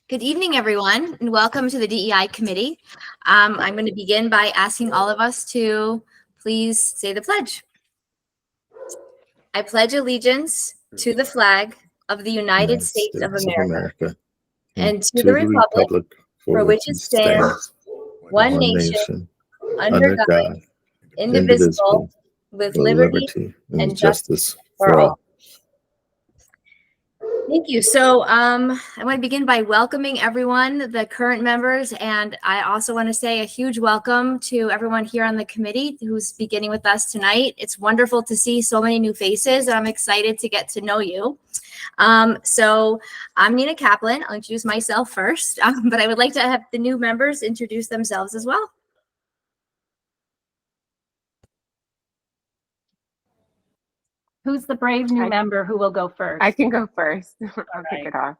Good evening, everyone, and welcome to the DEI Committee. I'm going to begin by asking all of us to please say the pledge. I pledge allegiance to the flag of the United States of America and to the republic for which it stands, one nation, under God, indivisible, with liberty and justice for all. Thank you. So I want to begin by welcoming everyone, the current members, and I also want to say a huge welcome to everyone here on the committee who's beginning with us tonight. It's wonderful to see so many new faces, and I'm excited to get to know you. So I'm Nina Kaplan. I'll introduce myself first, but I would like to have the new members introduce themselves as well. Who's the brave new member who will go first? I can go first. I'll kick it off.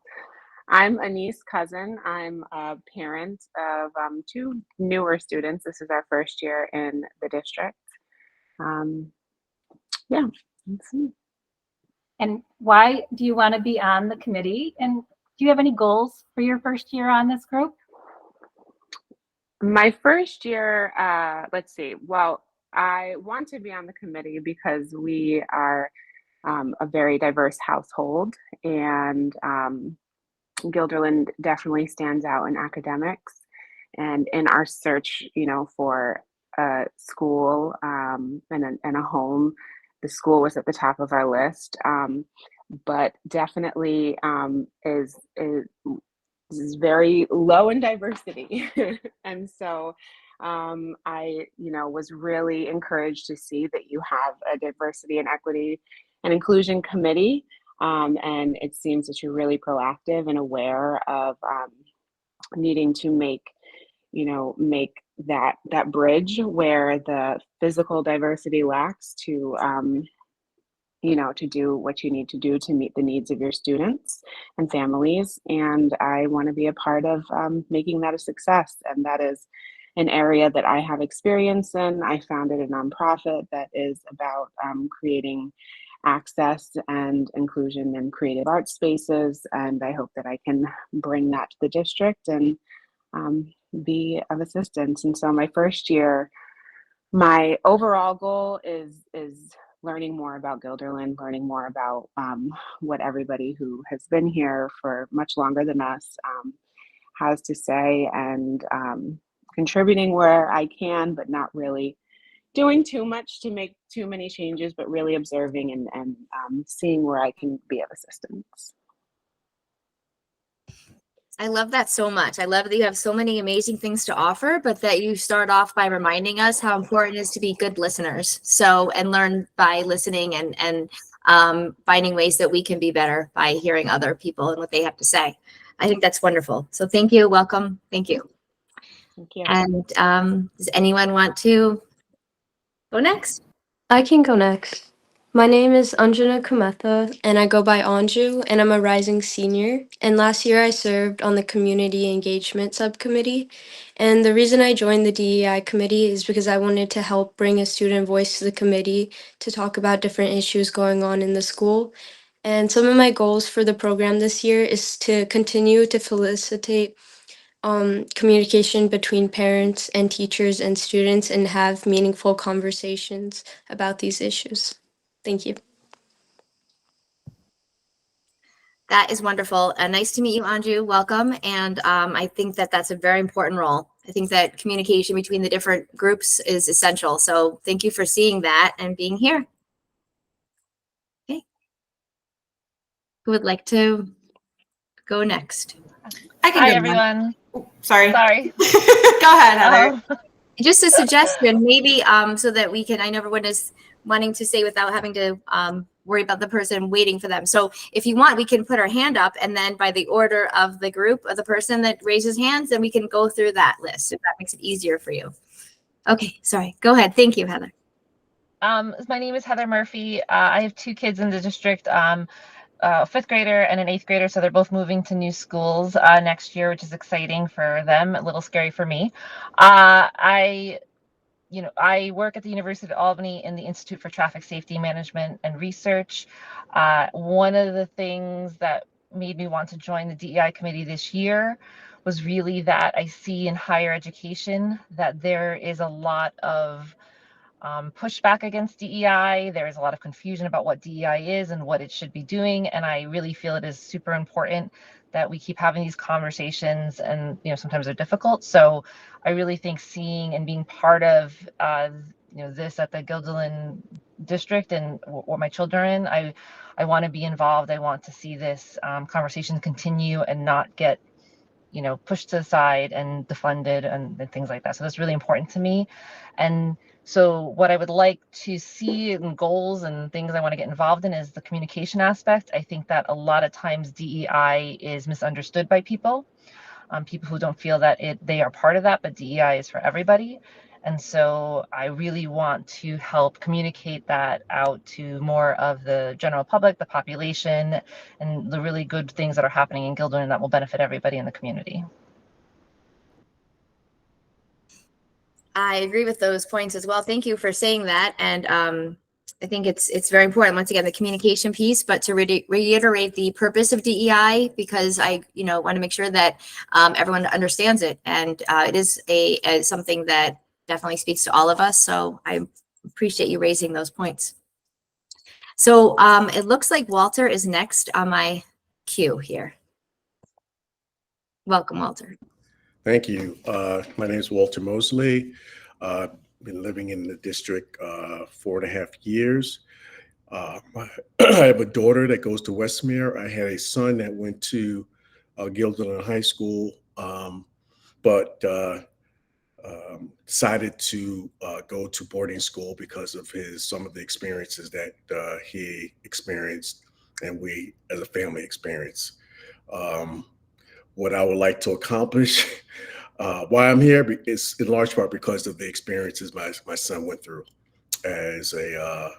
I'm Anise Cousin. I'm a parent of two newer students. This is our first year in the district. Yeah, that's me. And why do you want to be on the committee? And do you have any goals for your first year on this group? My first year, let's see. Well, I want to be on the committee because we are a very diverse household, and Guilderland definitely stands out in academics and in our search, for a school and a home. The school was at the top of our list, but definitely is very low in diversity. And so I, was really encouraged to see that you have a diversity and equity and inclusion committee. And it seems that you're really proactive and aware of needing to make that bridge where the physical diversity lacks to to do what you need to do to meet the needs of your students and families. And I want to be a part of making that a success. And that is an area that I have experience in. I founded a nonprofit that is about creating access and inclusion in creative arts spaces. And I hope that I can bring that to the district and be of assistance. And so my first year, my overall goal is learning more about Guilderland, learning more about what everybody who has been here for much longer than us has to say, and contributing where I can, but not really doing too much to make too many changes, but really observing and seeing where I can be of assistance. I love that so much. I love that you have so many amazing things to offer, but that you start off by reminding us how important it is to be good listeners. So, and learn by listening and finding ways that we can be better by hearing other people and what they have to say. I think that's wonderful. So thank you. Welcome. Thank you. Thank you. And does anyone want to go next? I can go next. My name is Anjana Kumetha, and I go by Anju, and I'm a rising senior. And last year I served on the Community Engagement Subcommittee. And the reason I joined the DEI committee is because I wanted to help bring a student voice to the committee to talk about different issues going on in the school. And some of my goals for the program this year is to continue to facilitate communication between parents and teachers and students and have meaningful conversations about these issues. Thank you. That is wonderful. Nice to meet you, Anju. Welcome. And I think that that's a very important role. I think that communication between the different groups is essential. So thank you for seeing that and being here. Okay. Who would like to go next? I can Hi, go everyone. Sorry. Go ahead, Heather. Just a suggestion, maybe so that we can, I know everyone is wanting to say without having to worry about the person waiting for them. So if you want, we can put our hand up, and then by the order of the group of the person that raises hands, then we can go through that list if that makes it easier for you. Okay, sorry. Go ahead. Thank you, Heather. My name is Heather Murphy. I have two kids in the district, a fifth grader and an eighth grader. So they're both moving to new schools next year, which is exciting for them, a little scary for me. I work at the University of Albany in the Institute for Traffic Safety Management and Research. One of the things that made me want to join the DEI committee this year was really that I see in higher education that there is a lot of pushback against DEI. There is a lot of confusion about what DEI is and what it should be doing. And I really feel it is super important that we keep having these conversations, and sometimes they're difficult. So I really think seeing and being part of this at the Guilderland district and what my children are in, I want to be involved. I want to see this conversation continue and not get pushed to the side and defunded and things like that. So that's really important to me. And so what I would like to see in goals and things I want to get involved in is the communication aspect. I think that a lot of times DEI is misunderstood by people, people who don't feel that they are part of that, but DEI is for everybody. And so I really want to help communicate that out to more of the general public, the population, and the really good things that are happening in Guilderland that will benefit everybody in the community. I agree with those points as well. Thank you for saying that. And I think it's very important, once again, the communication piece, but to reiterate the purpose of DEI, because I want to make sure that everyone understands it. And it is something that definitely speaks to all of us. So I appreciate you raising those points. So it looks like Walter is next on my queue here. Welcome, Walter. Thank you. My name is Walter Mosley. Been living in the district 4.5 years. I have a daughter that goes to Westmere. I had a son that went to Guilderland High School, but decided to go to boarding school because of some of the experiences that he experienced and we as a family experienced. What I would like to accomplish, why I'm here, is in large part because of the experiences my son went through as a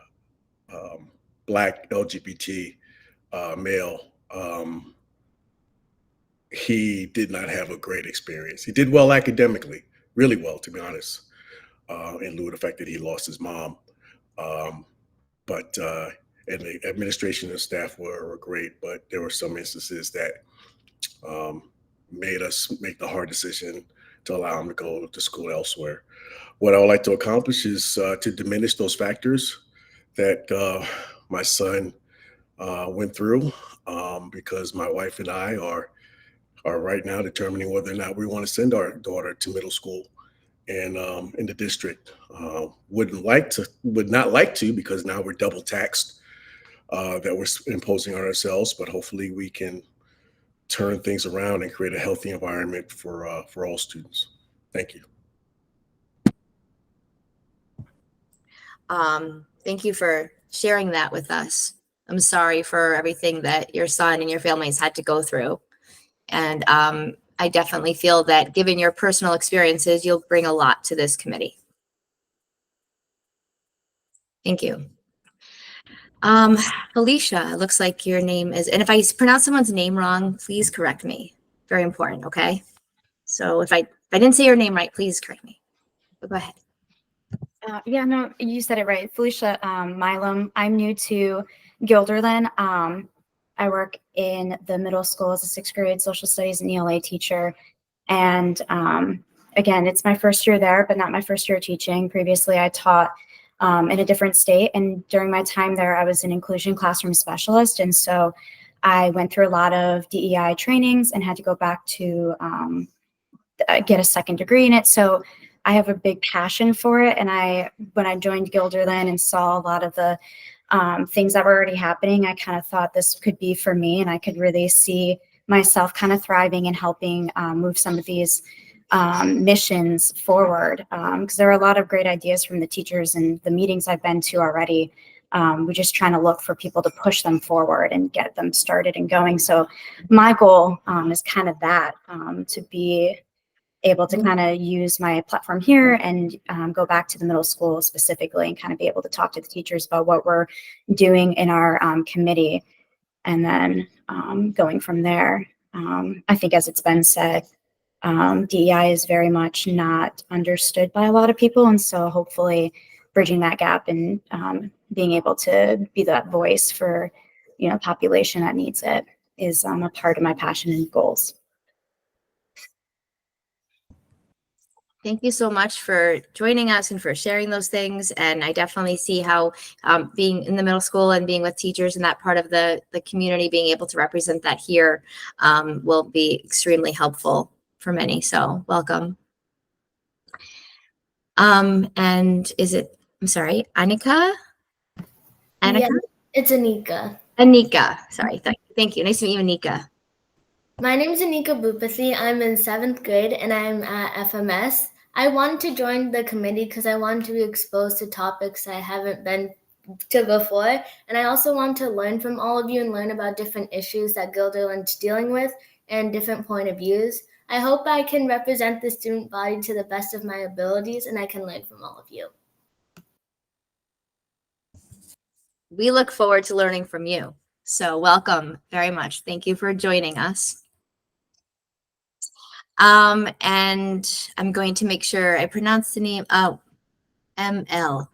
Black LGBT male. He did not have a great experience. He did well academically, really well, to be honest, in lieu of the fact that he lost his mom. And the administration and staff were great, but there were some instances that made us make the hard decision to allow him to go to school elsewhere. What I would like to accomplish is to diminish those factors that my son went through, because my wife and I are right now determining whether or not we want to send our daughter to middle school and in the district. Would not like to, because now we're double taxed that we're imposing on ourselves, but hopefully we can turn things around and create a healthy environment for all students. Thank you. Thank you for sharing that with us. I'm sorry for everything that your son and your family has had to go through. And I definitely feel that given your personal experiences, you'll bring a lot to this committee. Thank you. Felicia, it looks like your name is, and if I pronounce someone's name wrong, please correct me. Very important, okay? So if I didn't say your name right, please correct me. But go ahead. Yeah, no, you said it right. Felicia Milam. I'm new to Guilderland. I work in the middle school as a 6th grade social studies and ELA teacher. And again, it's my first year there, but not my first year teaching. Previously, I taught in a different state. And during my time there, I was an inclusion classroom specialist. And so I went through a lot of DEI trainings and had to go back to get a second degree in it. So I have a big passion for it. And when I joined Guilderland and saw a lot of the things that were already happening, I kind of thought this could be for me, and I could really see myself kind of thriving and helping move some of these missions forward, because there are a lot of great ideas from the teachers and the meetings I've been to already. We're just trying to look for people to push them forward and get them started and going. So my goal is kind of that, to be able to kind of use my platform here and go back to the middle school specifically and kind of be able to talk to the teachers about what we're doing in our committee, and then going from there. I think, as it's been said, DEI is very much not understood by a lot of people, and so hopefully bridging that gap and being able to be that voice for population that needs it. is a part of my passion and goals. Thank you so much for joining us and for sharing those things. And I definitely see how being in the middle school and being with teachers and that part of the community, being able to represent that here will be extremely helpful for many. So welcome. And is it, I'm sorry, Annika? Annika? Yeah, it's Anika. Anika. Sorry. Thank you. Nice to meet you, Anika. My name is Anika Bupathy. I'm in 7th grade and I'm at FMS. I wanted to join the committee because I wanted to be exposed to topics I haven't been to before. And I also want to learn from all of you and learn about different issues that Guilderland's dealing with and different point of views. I hope I can represent the student body to the best of my abilities and I can learn from all of you. We look forward to learning from you. So welcome very much. Thank you for joining us. And I'm going to make sure I pronounce the name. Oh, ML.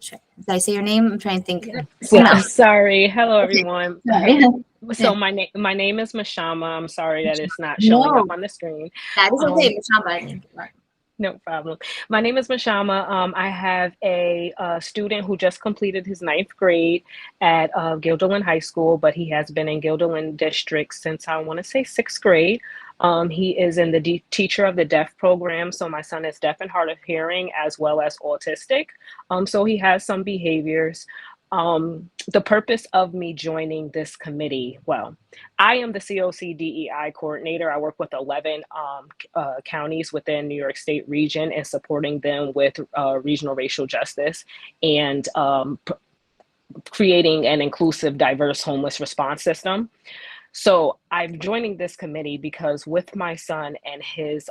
Did I say your name? I'm trying to think. ML. Sorry. Hello, everyone. Sorry. So my name is Mashama. I'm sorry that it's not showing up on the screen. That is okay. Mashama. No problem. My name is Mashama. I have a student who just completed his 9th grade at Guilderland High School, but he has been in Guilderland District since I want to say 6th grade. He is in the Teacher of the Deaf program. So my son is deaf and hard of hearing as well as autistic. So he has some behaviors. The purpose of me joining this committee, well, I am the COC DEI coordinator. I work with 11 counties within New York State region and supporting them with regional racial justice and creating an inclusive, diverse homeless response system. So I'm joining this committee because with my son and his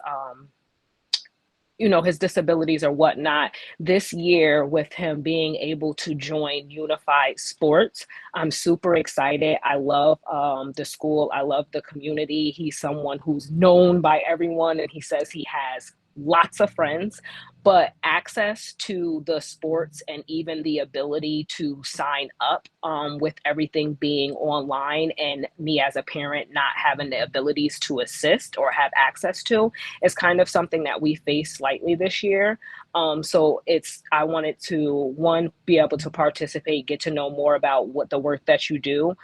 his disabilities or whatnot, this year with him being able to join unified sports, I'm super excited. I love the school. I love the community. He's someone who's known by everyone and he says he has lots of friends, but access to the sports and even the ability to sign up with everything being online and me as a parent not having the abilities to assist or have access to is kind of something that we face slightly this year. So I wanted to, one, be able to participate, get to know more about what the work that you do,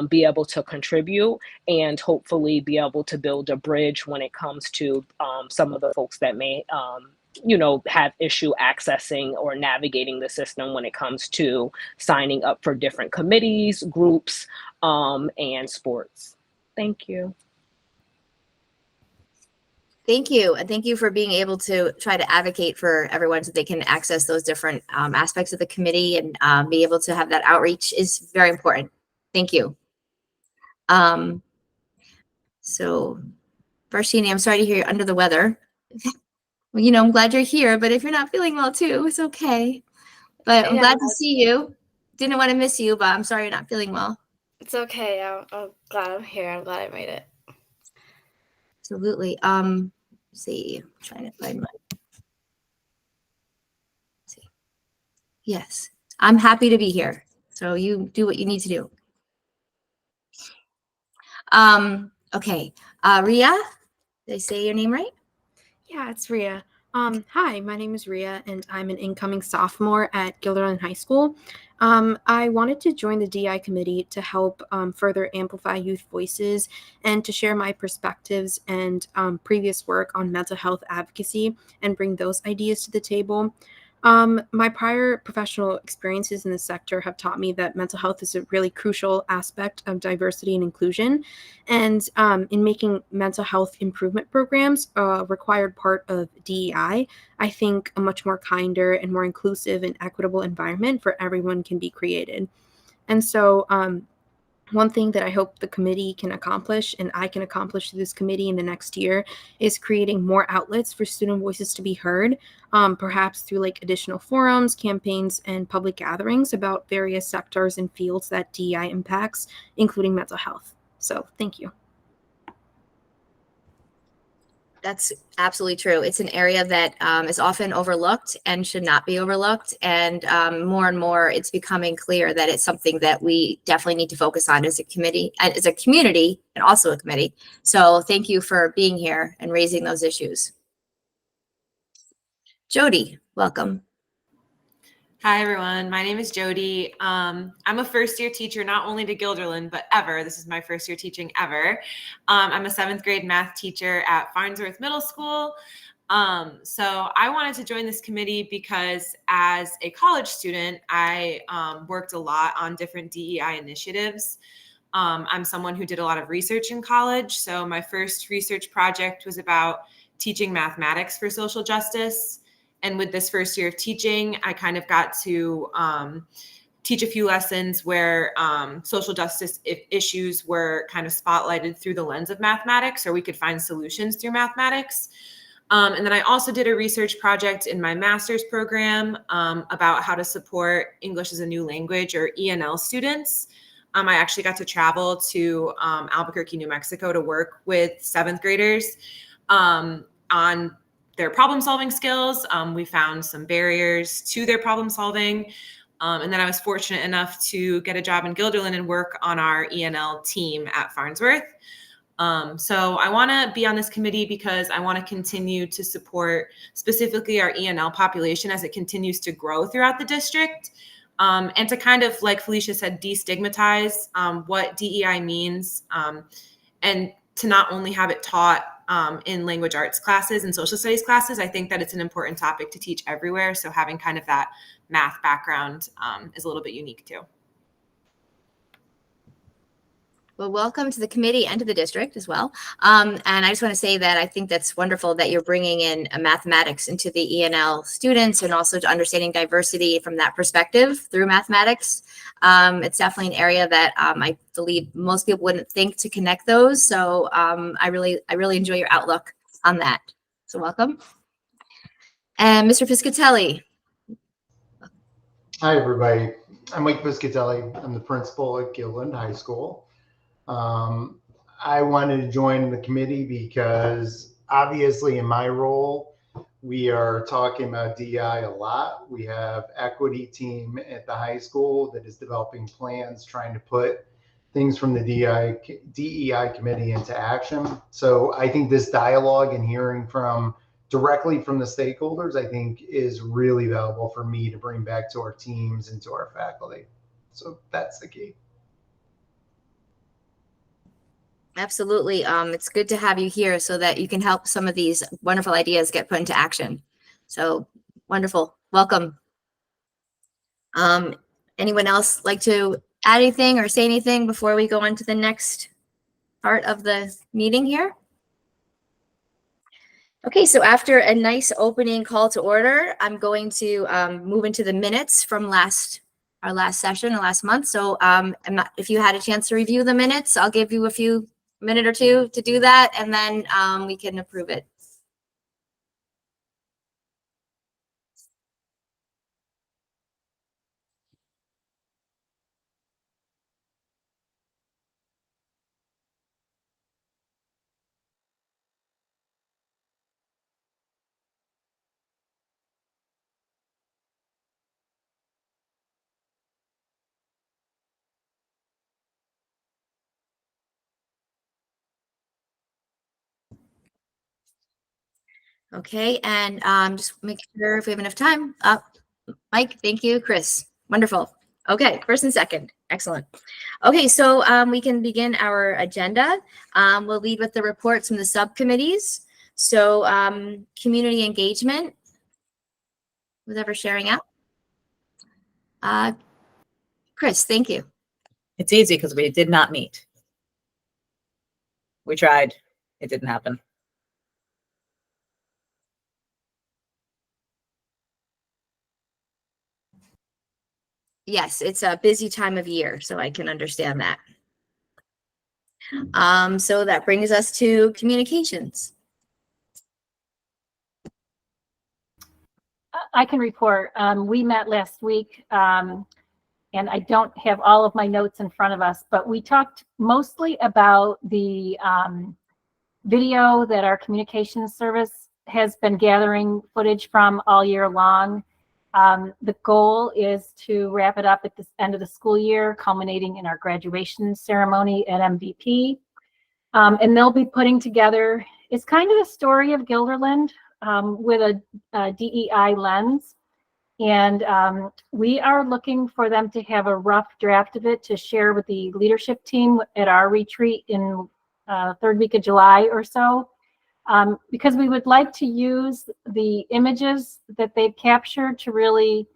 be able to contribute, and hopefully be able to build a bridge when it comes to some of the folks that may have issue accessing or navigating the system when it comes to signing up for different committees, groups, and sports. Thank you. Thank you. And thank you for being able to try to advocate for everyone so they can access those different aspects of the committee and be able to have that outreach is very important. Thank you. So, Varshini, I'm sorry to hear you're under the weather. Well, I'm glad you're here, but if you're not feeling well too, it's okay. But I'm glad to see you. Didn't want to miss you, but I'm sorry you're not feeling well. It's okay. I'm glad I'm here. I'm glad I made it. Absolutely. Let's see, I'm trying to find see. Yes, I'm happy to be here. So you do what you need to do. Okay. Ria, did I say your name right? Yeah, it's Ria. Hi, my name is Ria, and I'm an incoming sophomore at Guilderland High School. I wanted to join the DI committee to help further amplify youth voices and to share my perspectives and previous work on mental health advocacy and bring those ideas to the table. My prior professional experiences in the sector have taught me that mental health is a really crucial aspect of diversity and inclusion. And in making mental health improvement programs a required part of DEI, I think a much more kinder and more inclusive and equitable environment for everyone can be created. And so one thing that I hope the committee can accomplish and I can accomplish through this committee in the next year is creating more outlets for student voices to be heard, perhaps through like additional forums, campaigns, and public gatherings about various sectors and fields that DEI impacts, including mental health. So thank you. That's absolutely true. It's an area that is often overlooked and should not be overlooked. And more, it's becoming clear that it's something that we definitely need to focus on as a committee, as a community, and also a committee. So thank you for being here and raising those issues. Jody, welcome. Hi, everyone. My name is Jody. I'm a first-year teacher, not only to Guilderland, but ever. This is my first year teaching ever. I'm a 7th grade math teacher at Farnsworth Middle School. So I wanted to join this committee because as a college student, I worked a lot on different DEI initiatives. I'm someone who did a lot of research in college. So my first research project was about teaching mathematics for social justice. And with this first year of teaching, I kind of got to teach a few lessons where social justice issues were kind of spotlighted through the lens of mathematics, or we could find solutions through mathematics. And then I also did a research project in my master's program about how to support English as a new language, or ENL students. I actually got to travel to Albuquerque, New Mexico to work with 7th graders on their problem solving skills. We found some barriers to their problem solving. And then I was fortunate enough to get a job in Guilderland and work on our ENL team at Farnsworth. So I want to be on this committee because I want to continue to support specifically our ENL population as it continues to grow throughout the district. And to kind of, like Felicia said, destigmatize what DEI means, and to not only have it taught in language arts classes and social studies classes. I think that it's an important topic to teach everywhere. So having kind of that math background is a little bit unique too. Well, welcome to the committee and to the district as well. And I just want to say that I think that's wonderful that you're bringing in mathematics into the ENL students, and also to understanding diversity from that perspective through mathematics. It's definitely an area that I believe most people wouldn't think to connect those. So I really enjoy your outlook on that. So welcome. And Mr. Piscatelli. Hi, everybody. I'm Mike Piscatelli. I'm the principal at Guilderland High School. I wanted to join the committee because obviously in my role, we are talking about DEI a lot. We have equity team at the high school that is developing plans, trying to put things from the DEI committee into action. So I think this dialogue and hearing directly from the stakeholders, I think is really valuable for me to bring back to our teams and to our faculty. So that's the key. Absolutely. It's good to have you here so that you can help some of these wonderful ideas get put into action. So wonderful. Welcome. Anyone else like to add anything or say anything before we go on to the next part of the meeting here? Okay, so after a nice opening call to order, I'm going to move into the minutes from our last session, last month. So if you had a chance to review the minutes, I'll give you a minute or two to do that, and then we can approve it. Okay, and just make sure if we have enough time. Mike, thank you. Chris, wonderful. Okay, first and second, excellent. Okay, so we can begin our agenda. We'll lead with the reports from the subcommittees. So community engagement, who's ever sharing out? Chris, thank you. It's easy because we did not meet. We tried, it didn't happen. Yes, it's a busy time of year, so I can understand that. So that brings us to communications. I can report. We met last week, and I don't have all of my notes in front of us, but we talked mostly about the video that our communications service has been gathering footage from all year long. The goal is to wrap it up at the end of the school year, culminating in our graduation ceremony at MVP. And they'll be putting together, it's kind of the story of Guilderland with a DEI lens. And we are looking for them to have a rough draft of it to share with the leadership team at our retreat in third week of July or so. Because we would like to use the images that they've captured to really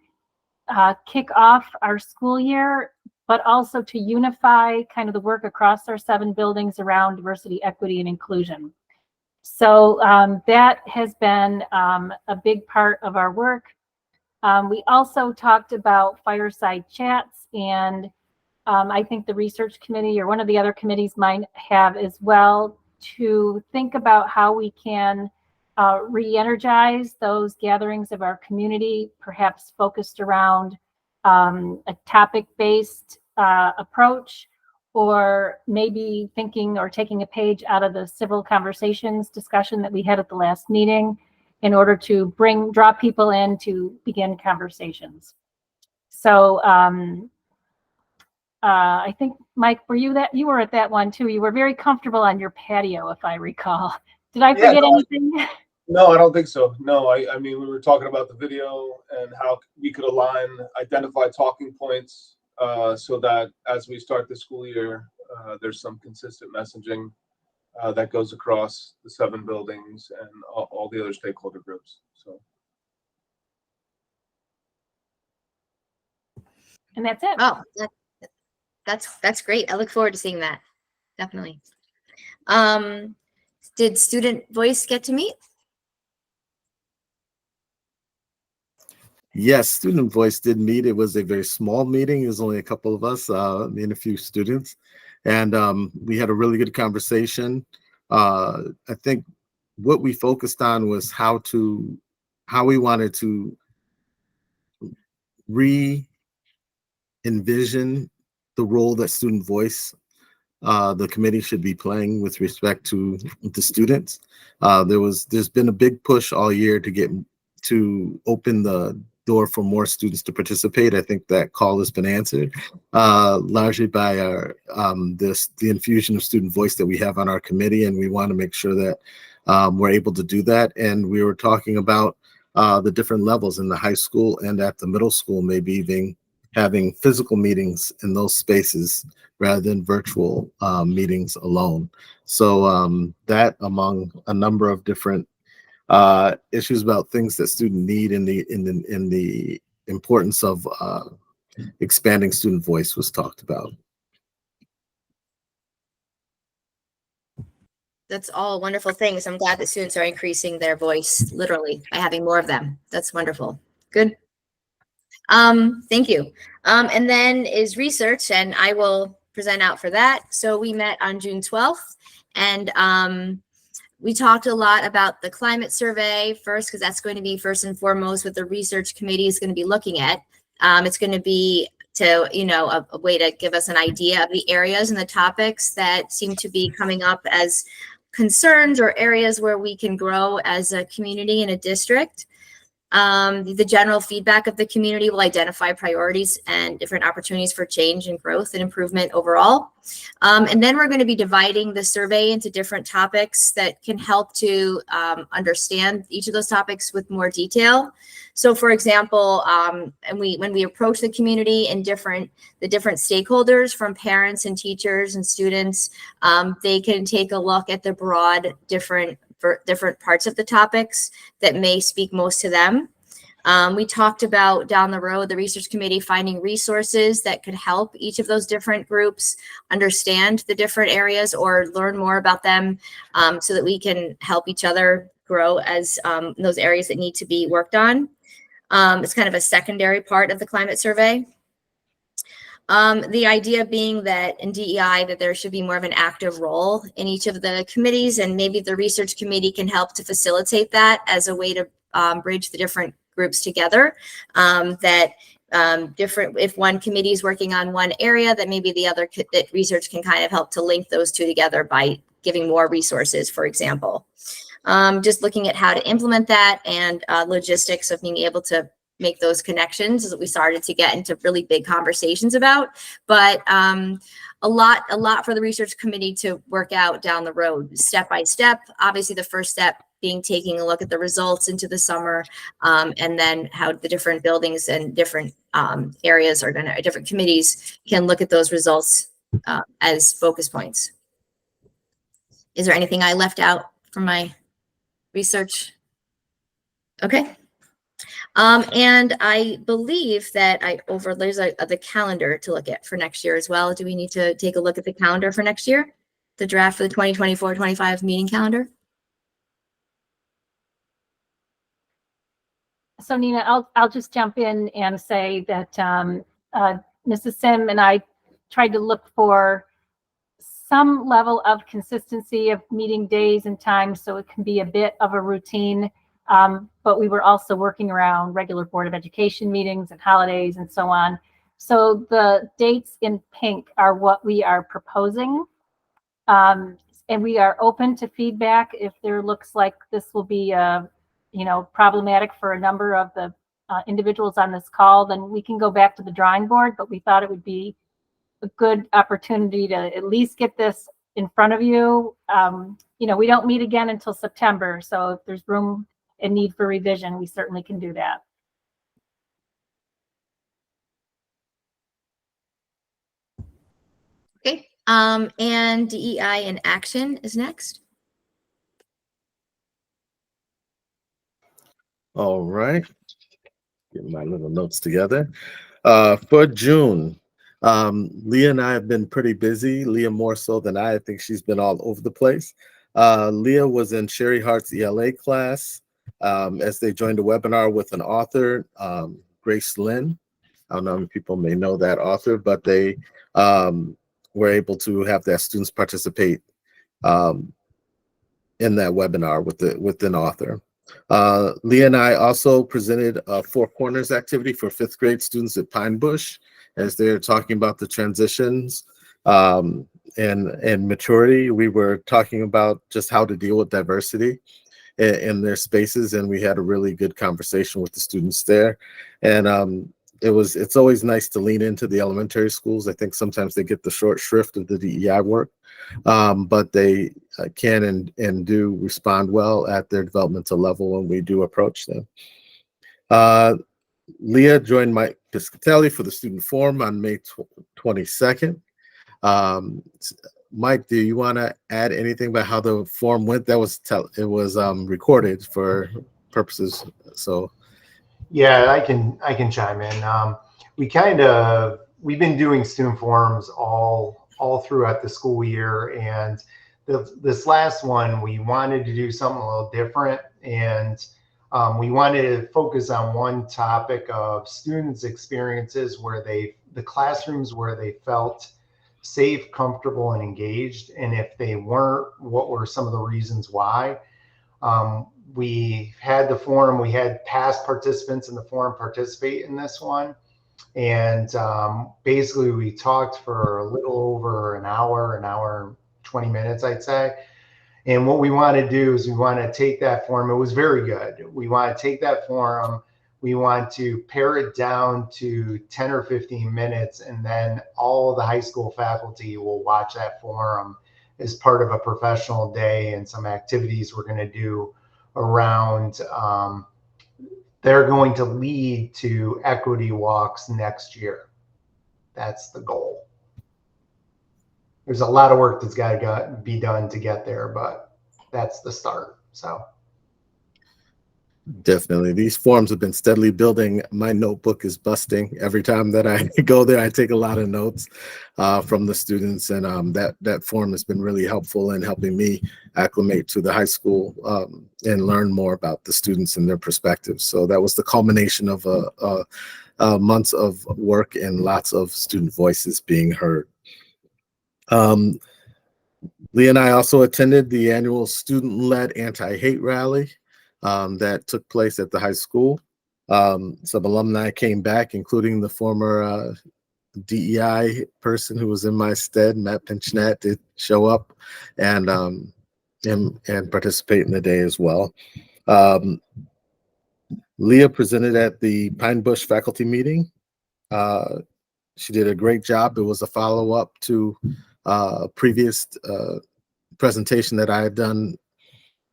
kick off our school year, but also to unify kind of the work across our 7 buildings around diversity, equity, and inclusion. So that has been a big part of our work. We also talked about fireside chats, and I think the research committee or one of the other committees might have as well, to think about how we can re-energize those gatherings of our community, perhaps focused around a topic-based approach, or maybe thinking or taking a page out of the civil conversations discussion that we had at the last meeting in order to draw people in to begin conversations. So I think, Mike, you were at that one too. You were very comfortable on your patio, if I recall. Did I forget anything? No, I don't think so. No, I mean, we were talking about the video and how we could identify talking points so that as we start the school year, there's some consistent messaging that goes across the 7 buildings and all the other stakeholder groups. So. And that's it. Oh, that's great. I look forward to seeing that. Definitely. Did Student Voice get to meet? Yes, Student Voice did meet. It was a very small meeting. It was only a couple of us, me and a few students. And we had a really good conversation. I think what we focused on was how we wanted to re-envision the role that Student Voice, the committee, should be playing with respect to the students. There's been a big push all year to open the door for more students to participate. I think that call has been answered largely by the infusion of student voice that we have on our committee, and we want to make sure that we're able to do that. And we were talking about the different levels in the high school and at the middle school, maybe even having physical meetings in those spaces rather than virtual meetings alone. So that, among a number of different issues about things that students need in the importance of expanding student voice, was talked about. That's all wonderful things. I'm glad that students are increasing their voice literally by having more of them. That's wonderful. Good. Thank you. And then is research, and I will present out for that. So we met on June 12th, and we talked a lot about the climate survey first, because that's going to be first and foremost what the research committee is going to be looking at. It's going to be a way to give us an idea of the areas and the topics that seem to be coming up as concerns or areas where we can grow as a community in a district. The general feedback of the community will identify priorities and different opportunities for change and growth and improvement overall. And then we're going to be dividing the survey into different topics that can help to understand each of those topics with more detail. So, for example, when we approach the community and the different stakeholders, from parents and teachers and students, they can take a look at the broad different parts of the topics that may speak most to them. We talked about down the road, the research committee finding resources that could help each of those different groups understand the different areas or learn more about them, so that we can help each other grow as those areas that need to be worked on. It's kind of a secondary part of the climate survey. The idea being that in DEI, that there should be more of an active role in each of the committees, and maybe the research committee can help to facilitate that as a way to bridge the different groups together. If one committee is working on one area, that maybe the other that research can kind of help to link those two together by giving more resources, for example. Just looking at how to implement that and logistics of being able to make those connections is what we started to get into really big conversations about. But a lot for the research committee to work out down the road, step by step. Obviously, the first step being taking a look at the results into the summer, and then how the different buildings and different areas are going to, different committees can look at those results as focus points. Is there anything I left out from my research? Okay. And I believe that there's the calendar to look at for next year as well. Do we need to take a look at the calendar for next year? The draft for the 2024-25 meeting calendar? So Nina, I'll just jump in and say that Mrs. Sim and I tried to look for some level of consistency of meeting days and times so it can be a bit of a routine. But we were also working around regular Board of Education meetings and holidays and so on. So the dates in pink are what we are proposing. And we are open to feedback. If there looks like this will be problematic for a number of the individuals on this call, then we can go back to the drawing board. But we thought it would be a good opportunity to at least get this in front of you. We don't meet again until September. So if there's room and need for revision, we certainly can do that. Okay. And DEI in action is next. All right. Get my little notes together. For June, Leah and I have been pretty busy. Leah more so than I think she's been all over the place. Leah was in Sherry Hart's ELA class as they joined a webinar with an author, Grace Lynn. I don't know if people may know that author, but they were able to have their students participate in that webinar with an author. Leah and I also presented a Four Corners activity for 5th grade students at Pine Bush as they're talking about the transitions and maturity. We were talking about just how to deal with diversity in their spaces, and we had a really good conversation with the students there. And it's always nice to lean into the elementary schools. I think sometimes they get the short shrift of the DEI work, but they can and do respond well at their developmental level when we do approach them. Leah joined Mike Piscatelli for the student forum on May 22nd. Mike, do you want to add anything about how the forum went? It was recorded for purposes, so. Yeah, I can chime in. We've been doing student forums all throughout the school year, and this last one we wanted to do something a little different, and we wanted to focus on one topic of students' experiences where the classrooms where they felt safe, comfortable, and engaged, and if they weren't, what were some of the reasons why. We had the forum, we had past participants in the forum participate in this one. And basically we talked for a little over an hour and 20 minutes, I'd say. And what we want to do is we want to take that forum. It was very good. We want to take that forum. We want to pare it down to 10 or 15 minutes. And then all of the high school faculty will watch that forum as part of a professional day and some activities we're going to do around. They're going to lead to equity walks next year. That's the goal. There's a lot of work that's got to be done to get there, but that's the start. So definitely, these forums have been steadily building. My notebook is busting every time that I go there. I take a lot of notes from the students, and that forum has been really helpful in helping me acclimate to the high school and learn more about the students and their perspectives. So that was the culmination of months of work and lots of student voices being heard. Lee and I also attended the annual student-led anti-hate rally that took place at the high school. Some alumni came back, including the former DEI person who was in my stead, Matt Pinchnat, did show up and participate in the day as well. Leah presented at the Pine Bush faculty meeting. She did a great job. It was a follow-up to a previous presentation that I had done,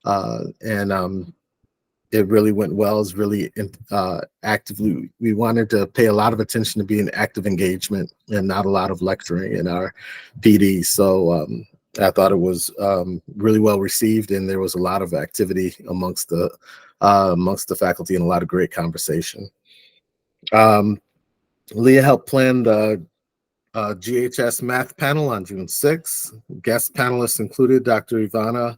and it really went well. It's really actively. We wanted to pay a lot of attention to being active engagement and not a lot of lecturing in our PD. So I thought it was really well received, and there was a lot of activity amongst the faculty and a lot of great conversation. Leah helped plan the GHS math panel on June 6th. Guest panelists included Dr. Ivana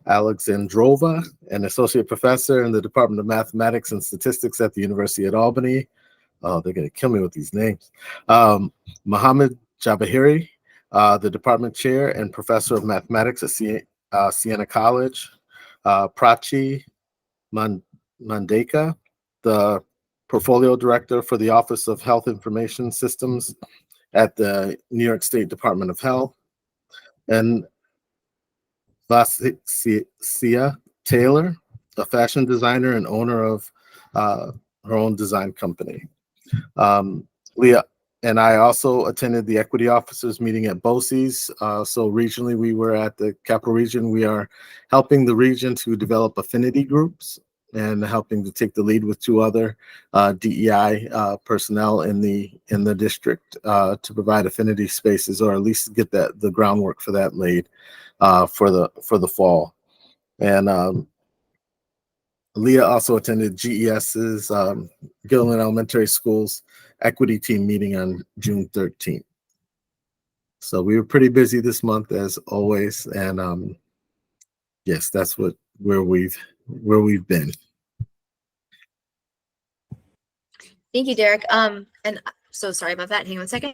Alexandrova, an associate professor in the Department of Mathematics and Statistics at the University at Albany. Oh, they're going to kill me with these names. Mohammed Jabahiri, the department chair and professor of mathematics at Siena College. Prachi Mandeka, the portfolio director for the Office of Health Information Systems at the New York State Department of Health. And Vasia Taylor, a fashion designer and owner of her own design company. Leah and I also attended the equity officers meeting at BOCES. So regionally, we were at the Capital Region. We are helping the region to develop affinity groups and helping to take the lead with 2 other DEI personnel in the district to provide affinity spaces, or at least get the groundwork for that laid for the fall. And Leah also attended GES's Gilliland Elementary School's equity team meeting on June 13th. So we were pretty busy this month as always, and yes, that's where we've been. Thank you, Derek. And so sorry about that. Hang on a second.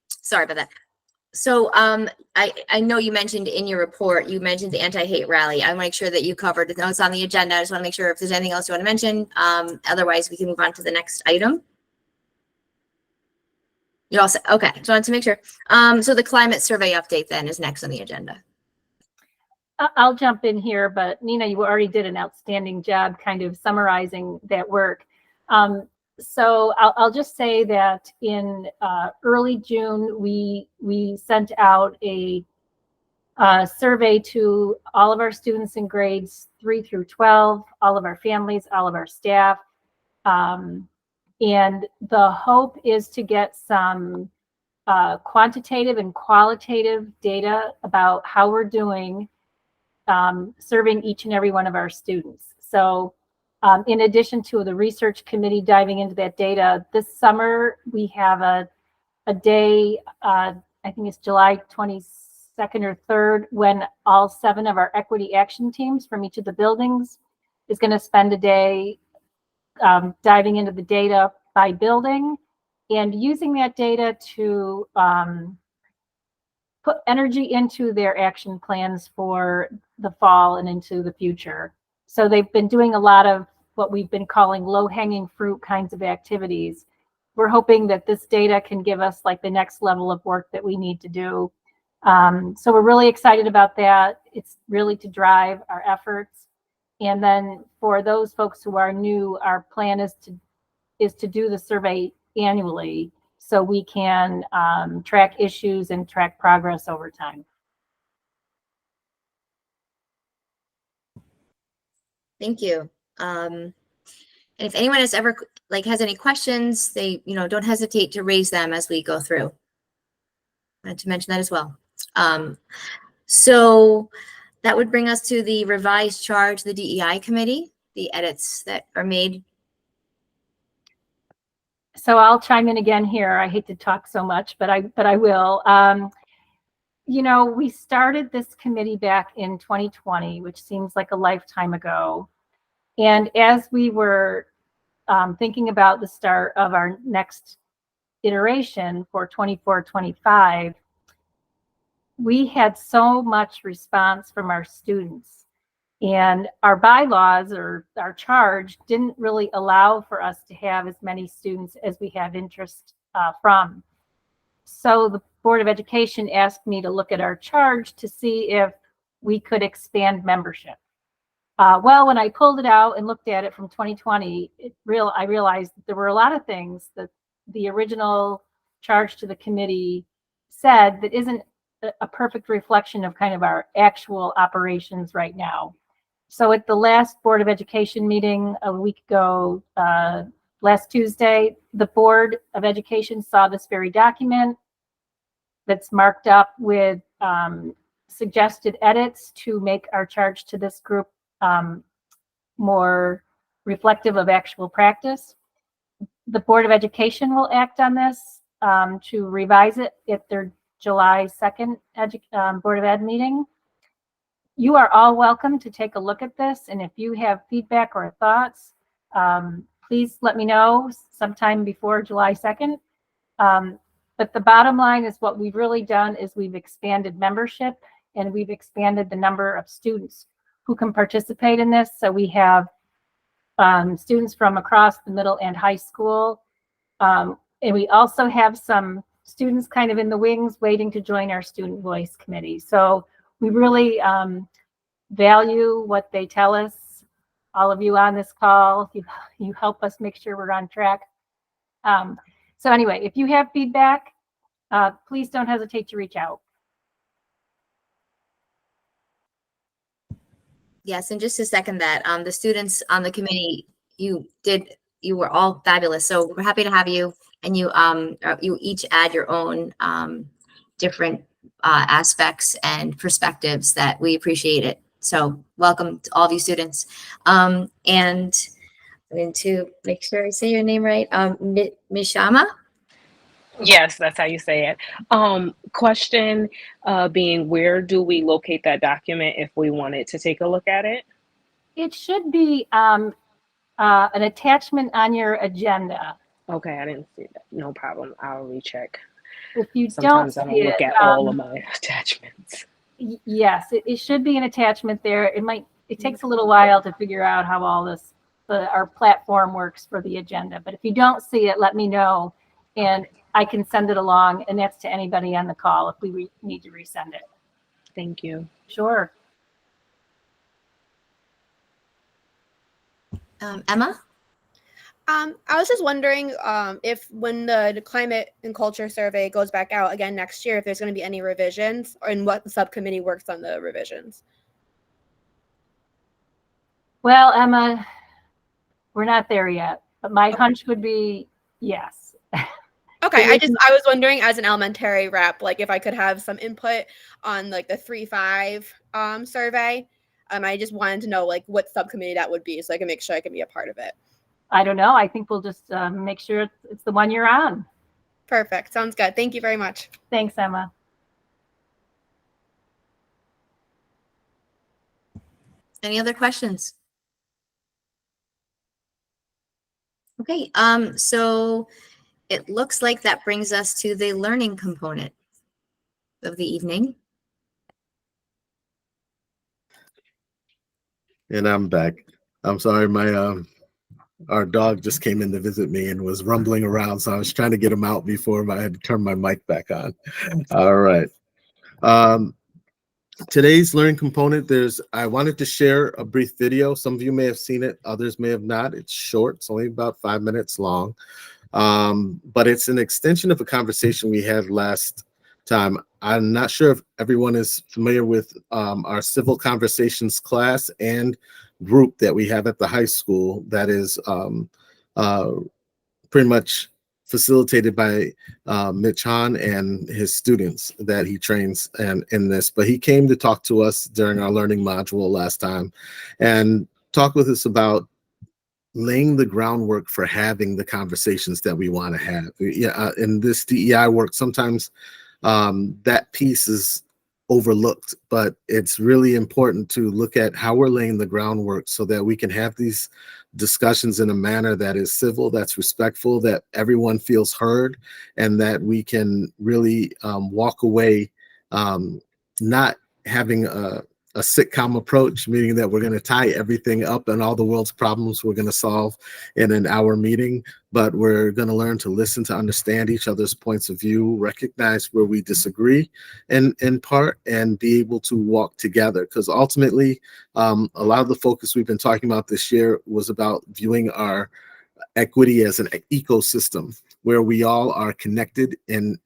Sorry about that. So I know you mentioned in your report, you mentioned the anti-hate rally. I want to make sure that you covered it. It's on the agenda. I just want to make sure if there's anything else you want to mention. Otherwise, we can move on to the next item. You're all set. Okay, just wanted to make sure. So the climate survey update then is next on the agenda. I'll jump in here, but Nina, you already did an outstanding job kind of summarizing that work. So I'll just say that in early June, we sent out a survey to all of our students in grades 3 through 12, all of our families, all of our staff. And the hope is to get some quantitative and qualitative data about how we're doing serving each and every one of our students. So in addition to the research committee diving into that data, this summer we have a day, I think it's July 22nd or 3rd, when all 7 of our equity action teams from each of the buildings is going to spend a day diving into the data by building and using that data to put energy into their action plans for the fall and into the future. So they've been doing a lot of what we've been calling low-hanging fruit kinds of activities. We're hoping that this data can give us like the next level of work that we need to do. So we're really excited about that. It's really to drive our efforts. And then for those folks who are new, our plan is to do the survey annually so we can track issues and track progress over time. Thank you. And if anyone has ever has any questions, they don't hesitate to raise them as we go through. I wanted to mention that as well. So that would bring us to the revised charge, the DEI committee, the edits that are made. So I'll chime in again here. I hate to talk so much, but I will. We started this committee back in 2020, which seems like a lifetime ago. And as we were thinking about the start of our next iteration for 24-25, we had so much response from our students And our bylaws or our charge didn't really allow for us to have as many students as we have interest from. So the Board of Education asked me to look at our charge to see if we could expand membership. Well, when I pulled it out and looked at it from 2020, I realized there were a lot of things that the original charge to the committee said that isn't a perfect reflection of kind of our actual operations right now. So at the last Board of Education meeting a week ago, last Tuesday, the Board of Education saw this very document that's marked up with suggested edits to make our charge to this group more reflective of actual practice. The Board of Education will act on this to revise it at their July 2nd Board of Ed meeting. You are all welcome to take a look at this, and if you have feedback or thoughts, please let me know sometime before July 2nd. But the bottom line is what we've really done is we've expanded membership and we've expanded the number of students who can participate in this. So we have students from across the middle and high school. And we also have some students kind of in the wings waiting to join our Student Voice Committee. So we really value what they tell us. All of you on this call, you help us make sure we're on track. So anyway, if you have feedback, please don't hesitate to reach out. Yes, and just to second that, the students on the committee, you were all fabulous. So we're happy to have you, and you each add your own different aspects and perspectives that we appreciate it. So welcome to all of you students. And I'm going to make sure I say your name right. Mishama? Yes, that's how you say it. Question being, where do we locate that document if we wanted to take a look at it? It should be an attachment on your agenda. Okay, I didn't see that. No problem. I'll recheck. If you Sometimes don't I see don't look it, at all of my attachments. Yes, it should be an attachment there. It takes a little while to figure out how all this, our platform works for the agenda. But if you don't see it, let me know and I can send it along, and that's to anybody on the call if we need to resend it. Thank you. Sure. Emma? I was just wondering if when the climate and culture survey goes back out again next year, if there's going to be any revisions or in what the subcommittee works on the revisions. Well, Emma, we're not there yet, but my hunch would be yes. Okay, I was wondering as an elementary rep, like if I could have some input on like the 3-5 survey. I just wanted to know like what subcommittee that would be so I can make sure I can be a part of it. I don't know. I think we'll just make sure it's the one you're on. Perfect. Sounds good. Thank you very much. Thanks, Emma. Any other questions? Okay, so it looks like that brings us to the learning component of the evening. And I'm back. I'm sorry, our dog just came in to visit me and was rumbling around, so I was trying to get him out before I had to turn my mic back on. All right. Today's learning component, I wanted to share a brief video. Some of you may have seen it, others may have not. It's short, it's only about 5 minutes long. But it's an extension of a conversation we had last time. I'm not sure if everyone is familiar with our civil conversations class and group that we have at the high school that is pretty much facilitated by Mitch Hahn and his students that he trains in this. But he came to talk to us during our learning module last time and talk with us about laying the groundwork for having the conversations that we want to have. Yeah, in this DEI work, sometimes that piece is overlooked, but it's really important to look at how we're laying the groundwork so that we can have these discussions in a manner that is civil, that's respectful, that everyone feels heard, and that we can really walk away not having a a sitcom approach, meaning that we're going to tie everything up and all the world's problems we're going to solve in an hour meeting, but we're going to learn to listen, to understand each other's points of view, recognize where we disagree in part, and be able to walk together. Because ultimately, a lot of the focus we've been talking about this year was about viewing our equity as an ecosystem where we all are connected in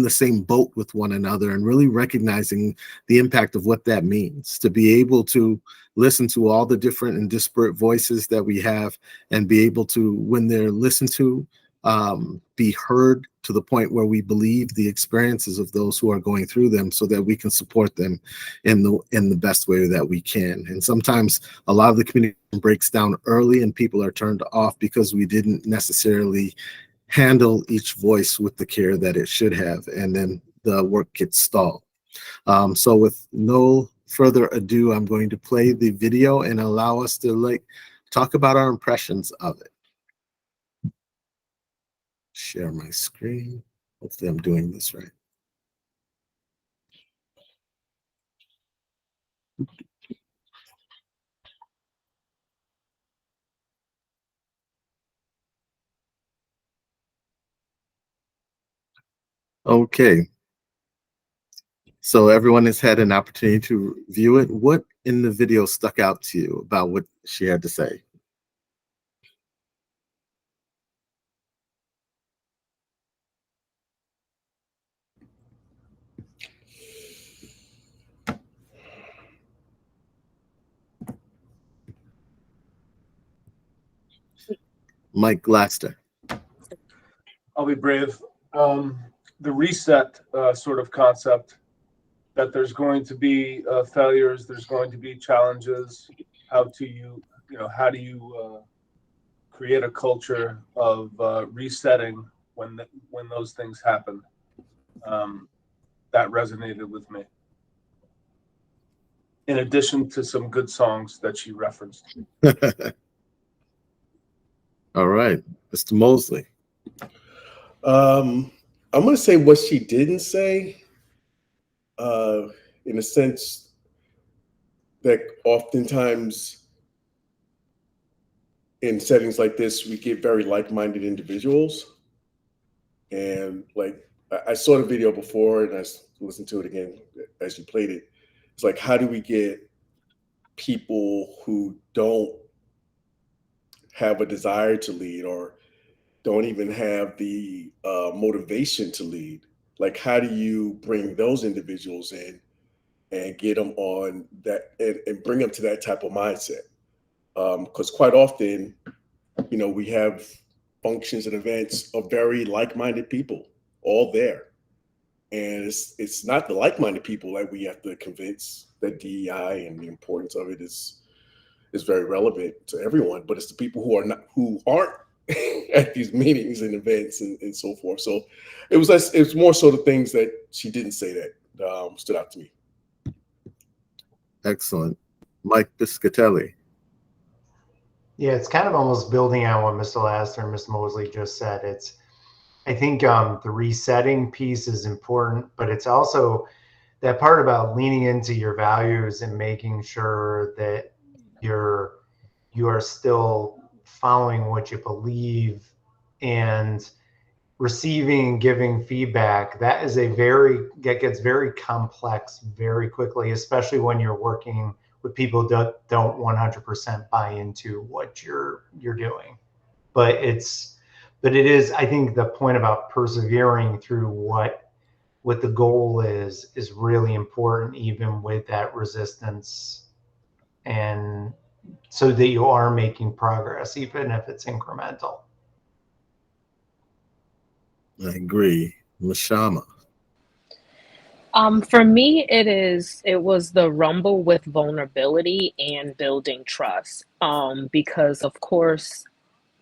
the same boat with one another, and really recognizing the impact of what that means to be able to listen to all the different and disparate voices that we have, and be able to, when they're listened to, be heard to the point where we believe the experiences of those who are going through them, so that we can support them in the best way that we can. And sometimes a lot of the community breaks down early and people are turned off because we didn't necessarily handle each voice with the care that it should have, and then the work gets stalled. So with no further ado, I'm going to play the video and allow us to talk about our impressions of it. Share my screen. Hopefully I'm doing this right. Okay. So everyone has had an opportunity to view it. What in the video stuck out to you about what she had to say? Mike Glaster. I'll be brave. The reset sort of concept, that there's going to be failures, there's going to be challenges. How do you create a culture of resetting when those things happen? That resonated with me. In addition to some good songs that she referenced. All right, Mr. Mosley. I'm going to say what she didn't say, in a sense that oftentimes in settings like this, we get very like-minded individuals. And like, I saw the video before and I listened to it again as you played it. It's like, how do we get people who don't have a desire to lead, or don't even have the motivation to lead? Like, how do you bring those individuals in and get them on that, and bring them to that type of mindset? Because quite often, we have functions and events of very like-minded people all there. And it's not the like-minded people that we have to convince that DEI and the importance of it is very relevant to everyone, but it's the people who aren't at these meetings and events and so forth. So it was more so the things that she didn't say that stood out to me. Excellent. Mike Piscatelli. Yeah, it's kind of almost building on what Mr. Laster and Mr. Mosley just said. I think the resetting piece is important, but it's also that part about leaning into your values and making sure that you are still following what you believe and receiving and giving feedback. That gets very complex very quickly, especially when you're working with people that don't 100% buy into what you're doing. But it is, I think the point about persevering through what the goal is really important, even with that resistance, and so that you are making progress, even if it's incremental. I agree. Mashama. For me, it was the rumble with vulnerability and building trust. Because of course,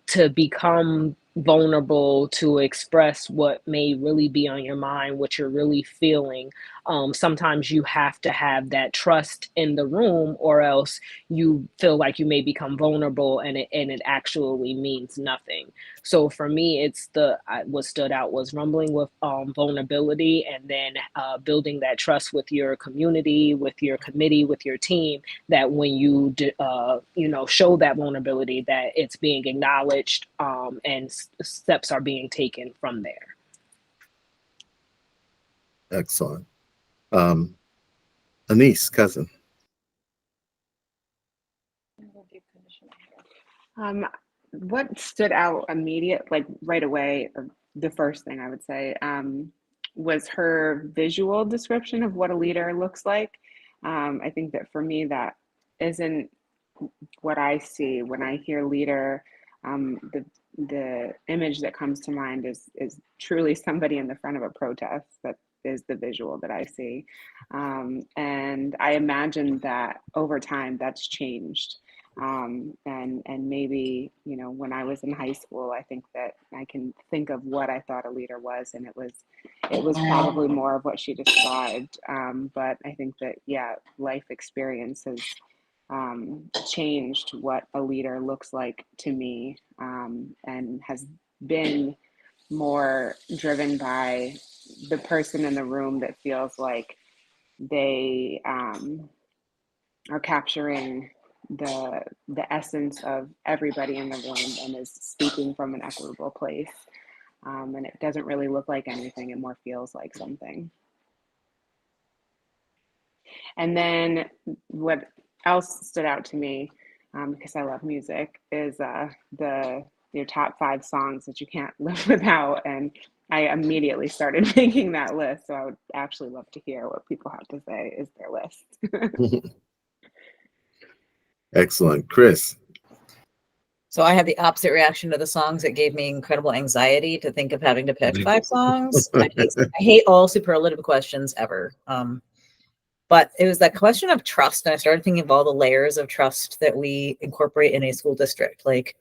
to become vulnerable, to express what may really be on your mind, what you're really feeling, sometimes you have to have that trust in the room, or else you feel like you may become vulnerable, and it actually means nothing. So for me, what stood out was rumbling with vulnerability, and then building that trust with your community, with your committee, with your team, that when you show that vulnerability, that it's being acknowledged, and steps are being taken from there. Excellent. Anise, cousin. What stood out like right away, the first thing I would say, was her visual description of what a leader looks like. I think that for me, that isn't what I see when I hear leader. The image that comes to mind is truly somebody in the front of a protest. That is the visual that I see, and I imagine that over time that's changed. And maybe, when I was in high school, I think that I can think of what I thought a leader was, and it was probably more of what she described. But I think that, yeah, life experience has changed what a leader looks like to me, and has been more driven by the person in the room that feels like they are capturing the essence of everybody in the room and is speaking from an equitable place. And it doesn't really look like anything, it more feels like something. And then what else stood out to me, because I love music, is your top 5 songs that you can't live without. And I immediately started making that list. So I would actually love to hear what people have to say is their list. Excellent. Chris. So I had the opposite reaction to the songs. It gave me incredible anxiety to think of having to pick 5 songs. I hate all superlative questions ever. But it was that question of trust. And I started thinking of all the layers of trust that we incorporate in a school district. Like,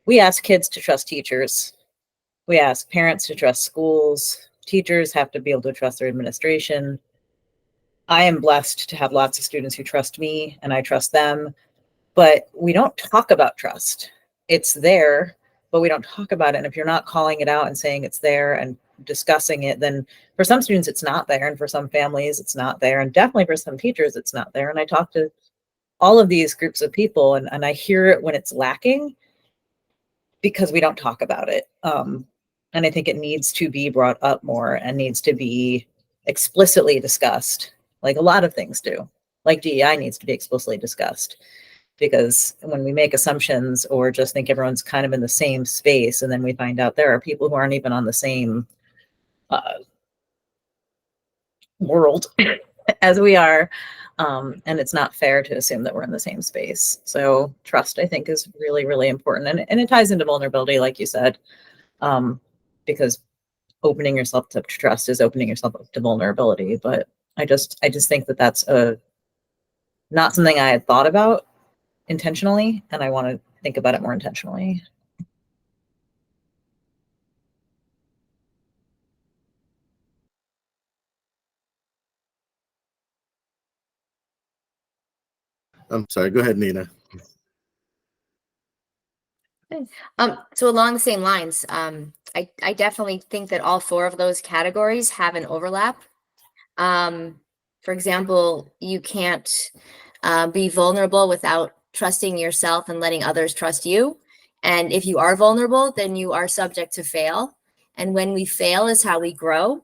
we ask kids to trust teachers. We ask parents to trust schools. Teachers have to be able to trust their administration. I am blessed to have lots of students who trust me, and I trust them. But we don't talk about trust. It's there, but we don't talk about it. And if you're not calling it out and saying it's there and discussing it, then for some students it's not there, and for some families it's not there, and definitely for some teachers it's not there. And I talk to all of these groups of people, and I hear it when it's lacking because we don't talk about it. And I think it needs to be brought up more and needs to be explicitly discussed, like a lot of things do. Like DEI needs to be explicitly discussed, because when we make assumptions or just think everyone's kind of in the same space, and then we find out there are people who aren't even on the same world as we are, and it's not fair to assume that we're in the same space. So trust, I think, is really, really important, and it ties into vulnerability, like you said, because opening yourself to trust is opening yourself up to vulnerability. But I just think that that's not something I had thought about intentionally, and I want to think about it more intentionally. I'm sorry, go ahead, Nina. So along the same lines, I definitely think that all 4 of those categories have an overlap. For example, you can't be vulnerable without trusting yourself and letting others trust you. And if you are vulnerable, then you are subject to fail. And when we fail is how we grow.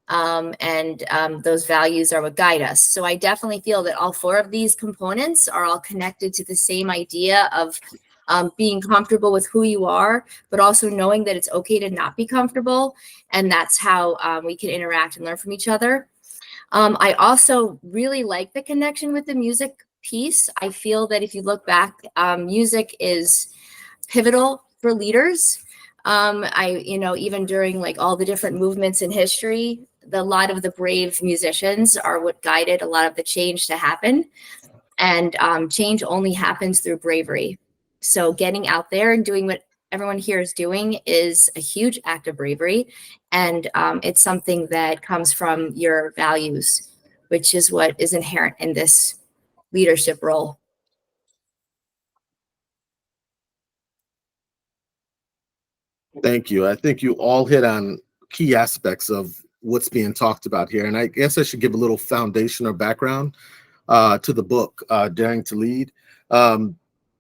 And those values are what guide us. So I definitely feel that all 4 of these components are all connected to the same idea of being comfortable with who you are, but also knowing that it's okay to not be comfortable. And that's how we can interact and learn from each other. I also really like the connection with the music piece. I feel that if you look back, music is pivotal for leaders. Even during like all the different movements in history, a lot of the brave musicians are what guided a lot of the change to happen. And change only happens through bravery. So getting out there and doing what everyone here is doing is a huge act of bravery. And it's something that comes from your values, which is what is inherent in this leadership role. Thank you. I think you all hit on key aspects of what's being talked about here. And I guess I should give a little foundation or background to the book, Daring to Lead.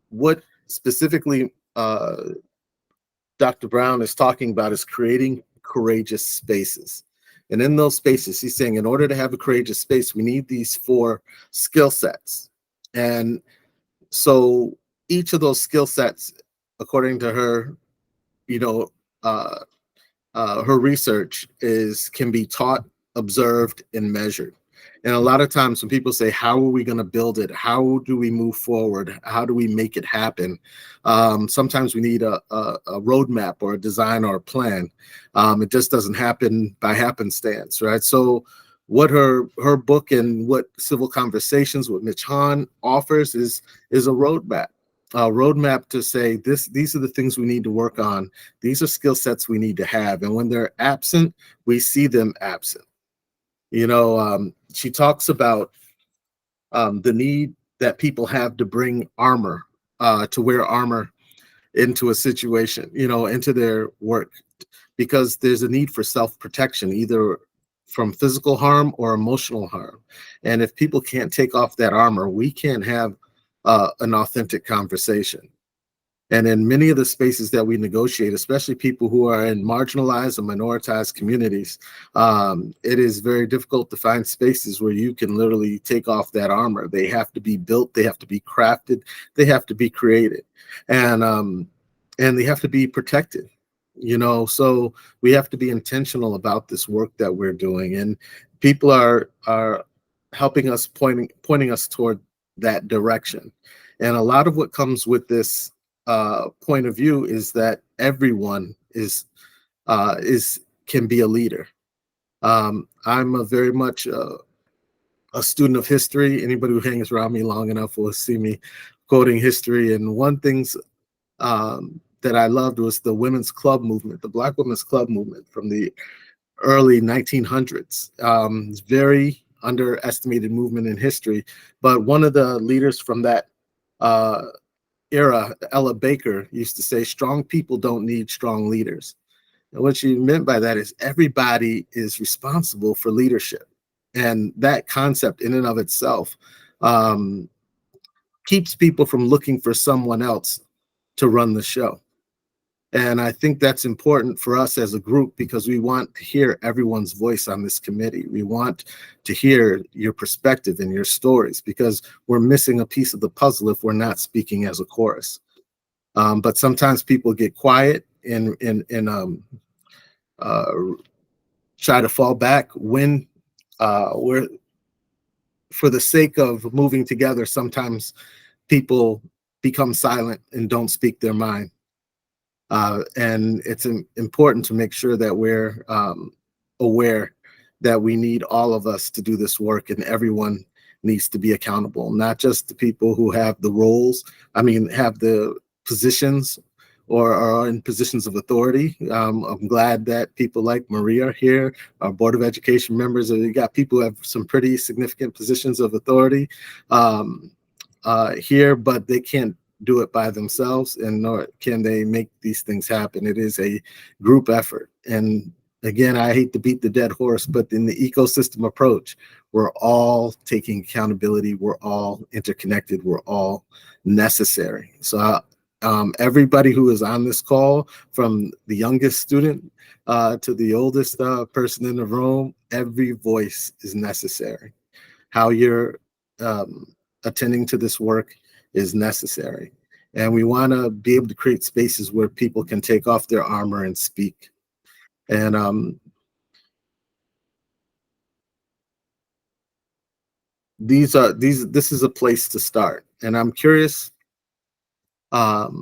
What specifically Dr. Brown is talking about is creating courageous spaces. And in those spaces, he's saying in order to have a courageous space, we need these 4 skill sets. And so each of those skill sets, according to her, uh, her research can be taught, observed, and measured. And a lot of times when people say, how are we going to build it? How do we move forward? How do we make it happen? Sometimes we need a roadmap or a design or a plan. It just doesn't happen by happenstance, right? So what her book and what Civil Conversations with Mitch Hahn offers is a roadmap. A roadmap to say these are the things we need to work on. These are skill sets we need to have. And when they're absent, we see them absent. She talks about the need that people have to bring armor, to wear armor into a situation, into their work, because there's a need for self-protection, either from physical harm or emotional harm. And if people can't take off that armor, we can't have an authentic conversation. And in many of the spaces that we negotiate, especially people who are in marginalized or minoritized communities, it is very difficult to find spaces where you can literally take off that armor. They have to be built, they have to be crafted, they have to be created, and they have to be protected. So we have to be intentional about this work that we're doing, and people are helping us, pointing us toward that direction. And a lot of what comes with this point of view is that everyone can be a leader. I'm a very much a student of history. Anybody who hangs around me long enough will see me quoting history. And one things that I loved was the women's club movement, the Black women's club movement from the early 1900s. It's very underestimated movement in history, but one of the leaders from that era, Ella Baker, used to say, strong people don't need strong leaders. And what she meant by that is everybody is responsible for leadership. And that concept in and of itself keeps people from looking for someone else to run the show. And I think that's important for us as a group, because we want to hear everyone's voice on this committee. We want to hear your perspective and your stories, because we're missing a piece of the puzzle if we're not speaking as a chorus. But sometimes people get quiet and try to fall back when we're, for the sake of moving together, sometimes people become silent and don't speak their mind. And it's important to make sure that we're aware that we need all of us to do this work, and everyone needs to be accountable, not just the people who have the roles, have the positions or are in positions of authority. I'm glad that people like Maria are here, our Board of Education members. We got people who have some pretty significant positions of authority here, but they can't do it by themselves, and nor can they make these things happen. It is a group effort. And again, I hate to beat the dead horse, but in the ecosystem approach, we're all taking accountability. We're all interconnected. We're all necessary. So everybody who is on this call, from the youngest student to the oldest person in the room, every voice is necessary. How you're attending to this work is necessary. And we want to be able to create spaces where people can take off their armor and speak. And this is a place to start. And I'm curious about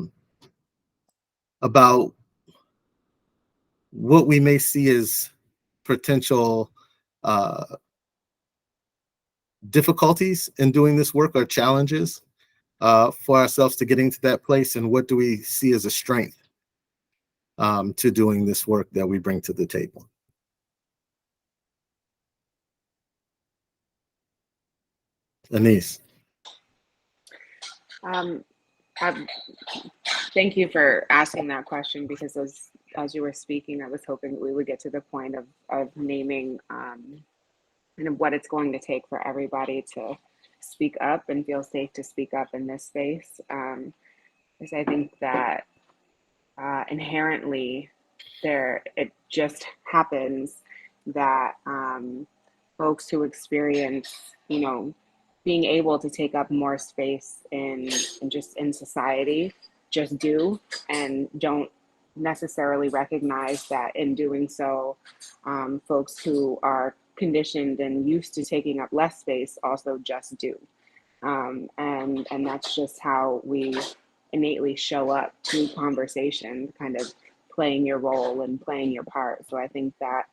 what we may see as potential difficulties in doing this work, or challenges for ourselves to getting to that place, and what do we see as a strength to doing this work that we bring to the table. Anise. Thank you for asking that question, because as you were speaking, I was hoping that we would get to the point of naming kind of what it's going to take for everybody to speak up and feel safe to speak up in this space. Because I think that inherently it just happens that folks who experience, being able to take up more space in society just do, and don't necessarily recognize that in doing so, folks who are conditioned and used to taking up less space also just do. And that's just how we innately show up to conversation, kind of playing your role and playing your part. So I think that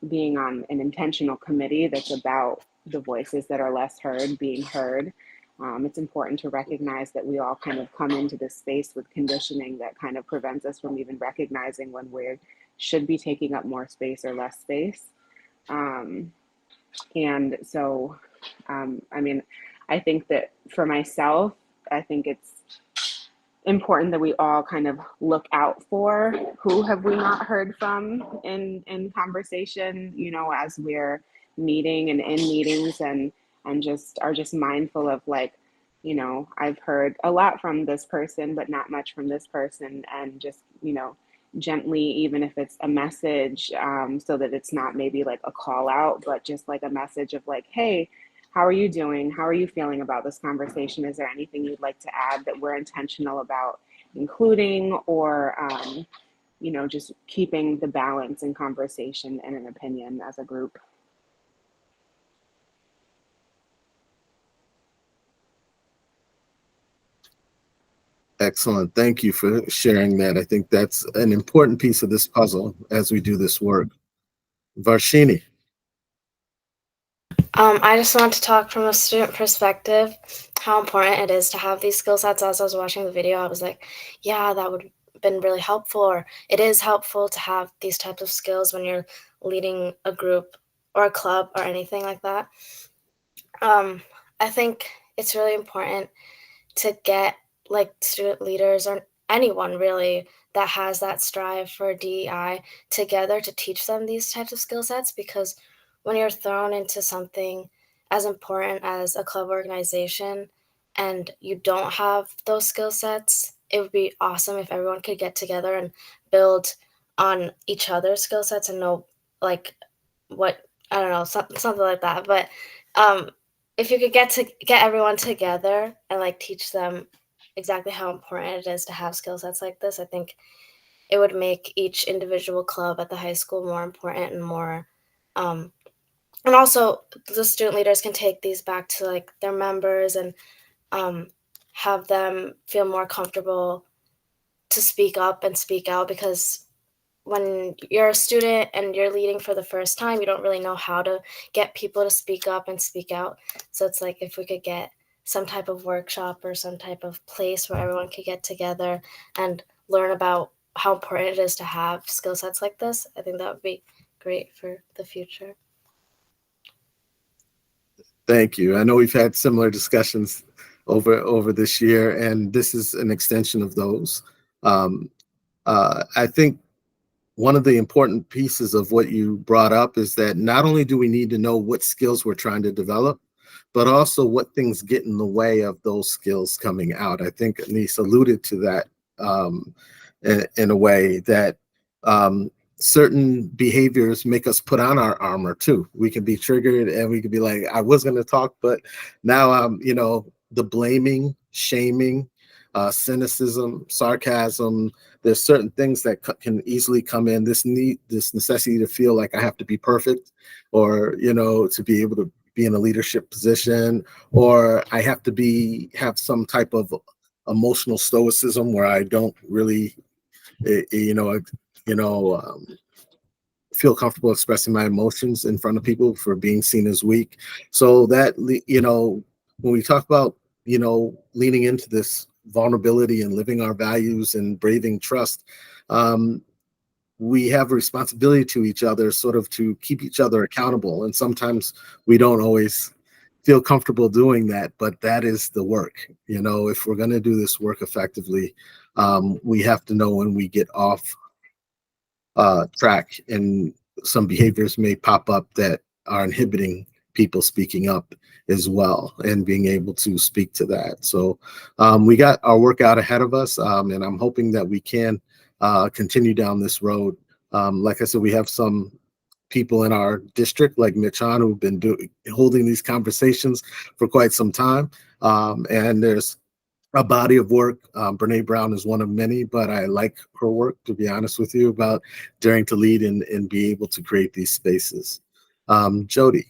being on an intentional committee that's about the voices that are less heard being heard, it's important to recognize that we all kind of come into this space with conditioning that kind of prevents us from even recognizing when we should be taking up more space or less space. And so, I mean, I think that for myself, I think it's important that we all kind of look out for who have we not heard from in conversation, as we're meeting and in meetings, and just are just mindful of, like, I've heard a lot from this person, but not much from this person, and just, gently, even if it's a message, so that it's not maybe like a call out, but just like a message of like, hey, how are you doing? How are you feeling about this conversation? Is there anything you'd like to add that we're intentional about including, or, just keeping the balance in conversation and an opinion as a group? Excellent. Thank you for sharing that. I think that's an important piece of this puzzle as we do this work. Varshini. I just want to talk from a student perspective, how important it is to have these skill sets. As I was watching the video, I was like, yeah, that would have been really helpful, or it is helpful to have these types of skills when you're leading a group or a club or anything like that. I think it's really important to get like student leaders or anyone really that has that strive for DEI together to teach them these types of skill sets, because when you're thrown into something as important as a club organization and you don't have those skill sets, it would be awesome if everyone could get together and build on each other's skill sets and know, like, what, I don't know, something like that. But if you could get everyone together and like teach them exactly how important it is to have skill sets like this, I think it would make each individual club at the high school more important and more and also the student leaders can take these back to like their members and have them feel more comfortable to speak up and speak out, because when you're a student and you're leading for the first time, you don't really know how to get people to speak up and speak out. So it's like, if we could get some type of workshop or some type of place where everyone could get together and learn about how important it is to have skill sets like this, I think that would be great for the future. Thank you. I know we've had similar discussions over this year, and this is an extension of those. I think one of the important pieces of what you brought up is that not only do we need to know what skills we're trying to develop, but also what things get in the way of those skills coming out. I think Anise alluded to that in a way that certain behaviors make us put on our armor too. We can be triggered and we can be like, I was going to talk, but now I'm, the blaming, shaming, cynicism, sarcasm. There's certain things that can easily come in. This necessity to feel like I have to be perfect, or, to be able to be in a leadership position, or I have to have some type of emotional stoicism where I don't really, feel comfortable expressing my emotions in front of people for being seen as weak. So that, when we talk about, leaning into this vulnerability and living our values and braving trust, we have a responsibility to each other, sort of to keep each other accountable. And sometimes we don't always feel comfortable doing that, but that is the work. You know, if we're going to do this work effectively, we have to know when we get off track, and some behaviors may pop up that are inhibiting people speaking up as well, and being able to speak to that. So we got our work out ahead of us, and I'm hoping that we can continue down this road. Like I said, we have some people in our district like Mitch Hahn who've been holding these conversations for quite some time. And there's a body of work. Brene Brown is one of many, but I like her work, to be honest with you, about daring to lead and be able to create these spaces. Jody.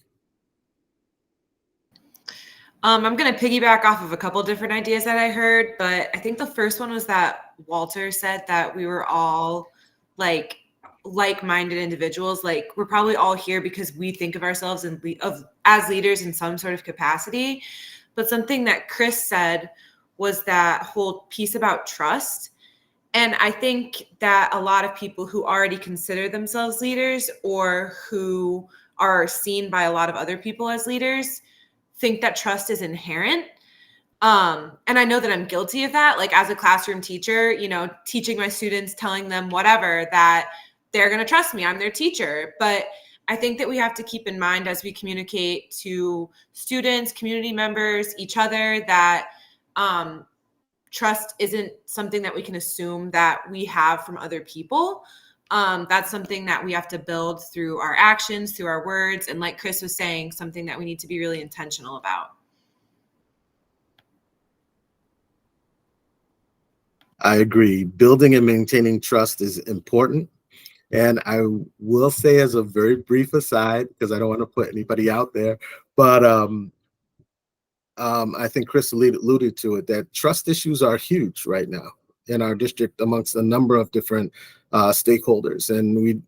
I'm going to piggyback off of a couple different ideas that I heard, but I think the first one was that Walter said that we were all like-minded individuals. Like, we're probably all here because we think of ourselves as leaders in some sort of capacity. But something that Chris said was that whole piece about trust. And I think that a lot of people who already consider themselves leaders, or who are seen by a lot of other people as leaders, think that trust is inherent. And I know that I'm guilty of that. Like, as a classroom teacher, you know, teaching my students, telling them whatever, that they're going to trust me. I'm their teacher. But I think that we have to keep in mind as we communicate to students, community members, each other, that trust isn't something that we can assume that we have from other people. That's something that we have to build through our actions, through our words. And like Chris was saying, something that we need to be really intentional about. I agree. Building and maintaining trust is important. And I will say, as a very brief aside, because I don't want to put anybody out there, but I think Chris alluded to it, that trust issues are huge right now in our district amongst a number of different stakeholders. And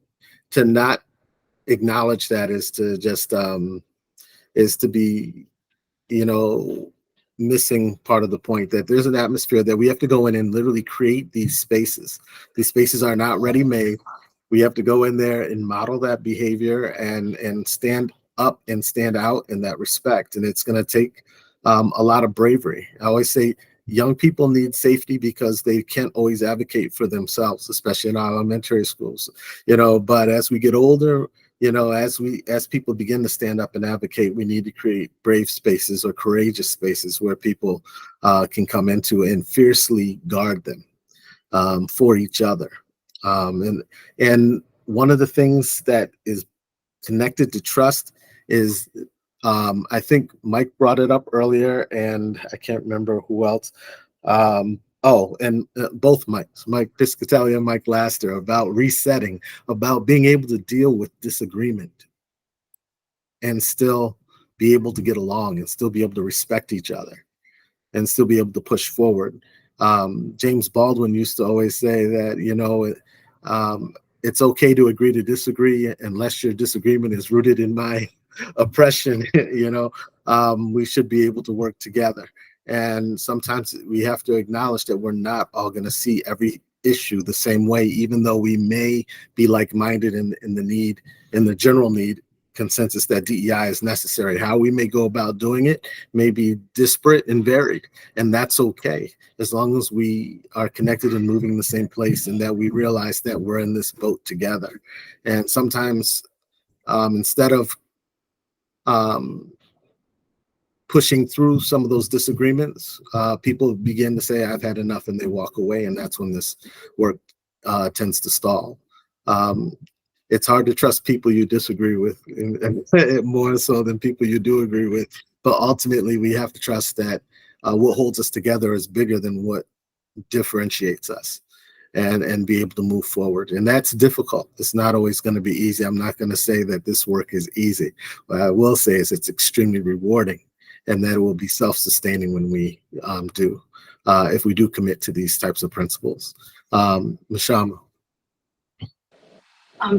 to not acknowledge that is to just is to be, you know, missing part of the point, that there's an atmosphere that we have to go in and literally create these spaces. These spaces are not ready-made. We have to go in there and model that behavior and stand up and stand out in that respect. And it's going to take a lot of bravery. I always say young people need safety because they can't always advocate for themselves, especially in our elementary schools, you know. But as we get older, you know, as people begin to stand up and advocate, we need to create brave spaces or courageous spaces where people can come into and fiercely guard them for each other. And one of the things that is connected to trust is, I think Mike brought it up earlier, and I can't remember who else. Both Mikes, Mike Piscatelli and Mike Laster, about resetting, about being able to deal with disagreement and still be able to get along and still be able to respect each other and still be able to push forward. James Baldwin used to always say that, you know, it's okay to agree to disagree unless your disagreement is rooted in my oppression. You know, we should be able to work together. And sometimes we have to acknowledge that we're not all going to see every issue the same way, even though we may be like-minded in the general need consensus that DEI is necessary. How we may go about doing it may be disparate and varied, and that's okay, as long as we are connected and moving in the same place, and that we realize that we're in this boat together. And sometimes instead of pushing through some of those disagreements, people begin to say, I've had enough, and they walk away, and that's when this work tends to stall. It's hard to trust people you disagree with, and more so than people you do agree with. But ultimately, we have to trust that what holds us together is bigger than what differentiates us, and be able to move forward. And that's difficult. It's not always going to be easy. I'm not going to say that this work is easy. What I will say is it's extremely rewarding, and that it will be self-sustaining when we do, if we do commit to these types of principles. Mashama.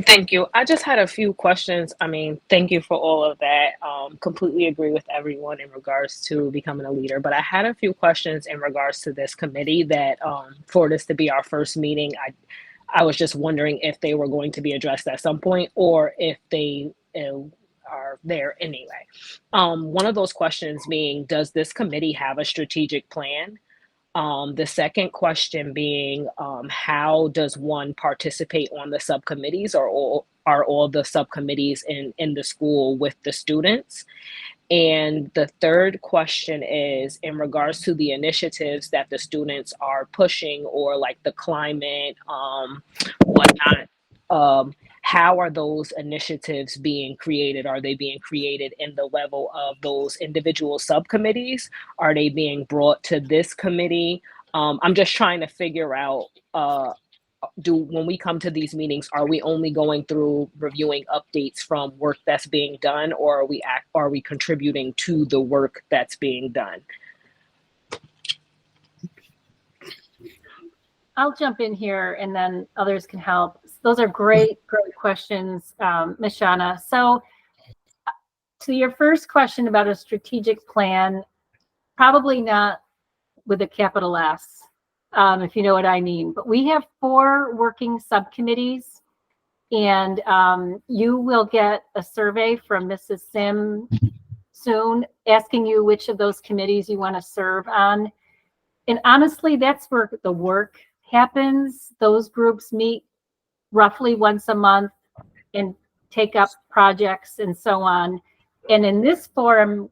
Thank you. I just had a few questions. I mean, thank you for all of that. Completely agree with everyone in regards to becoming a leader. But I had a few questions in regards to this committee that for this to be our first meeting. I was just wondering if they were going to be addressed at some point or if they are there anyway. One of those questions being, does this committee have a strategic plan? The second question being, how does one participate on the subcommittees, or are all the subcommittees in the school with the students? And the third question is in regards to the initiatives that the students are pushing, or like the climate, whatnot. How are those initiatives being created? Are they being created in the level of those individual subcommittees? Are they being brought to this committee? I'm just trying to figure out, when we come to these meetings, are we only going through reviewing updates from work that's being done, or are we contributing to the work that's being done? I'll jump in here and then others can help. Those are great questions, Ms. Shauna. So to your first question about a strategic plan, probably not with a capital S, if you know what I mean. But we have 4 working subcommittees, and you will get a survey from Mrs. Sim soon asking you which of those committees you want to serve on. And honestly, that's where the work happens. Those groups meet roughly once a month and take up projects and so on. And in this forum,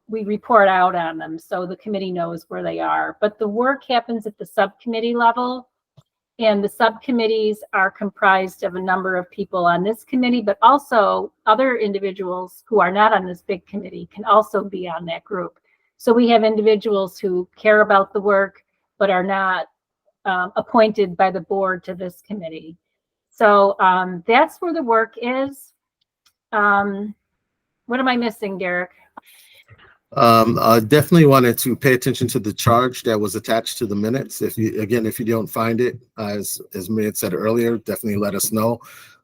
we report out on them so the committee knows where they are. But the work happens at the subcommittee level, and the subcommittees are comprised of a number of people on this committee, but also other individuals who are not on this big committee can also be on that group. So we have individuals who care about the work, but are not appointed by the board to this committee. So that's where the work is. What am I missing, Derek? I definitely wanted to pay attention to the charge that was attached to the minutes. If you don't find it, as May had said earlier, definitely let us know.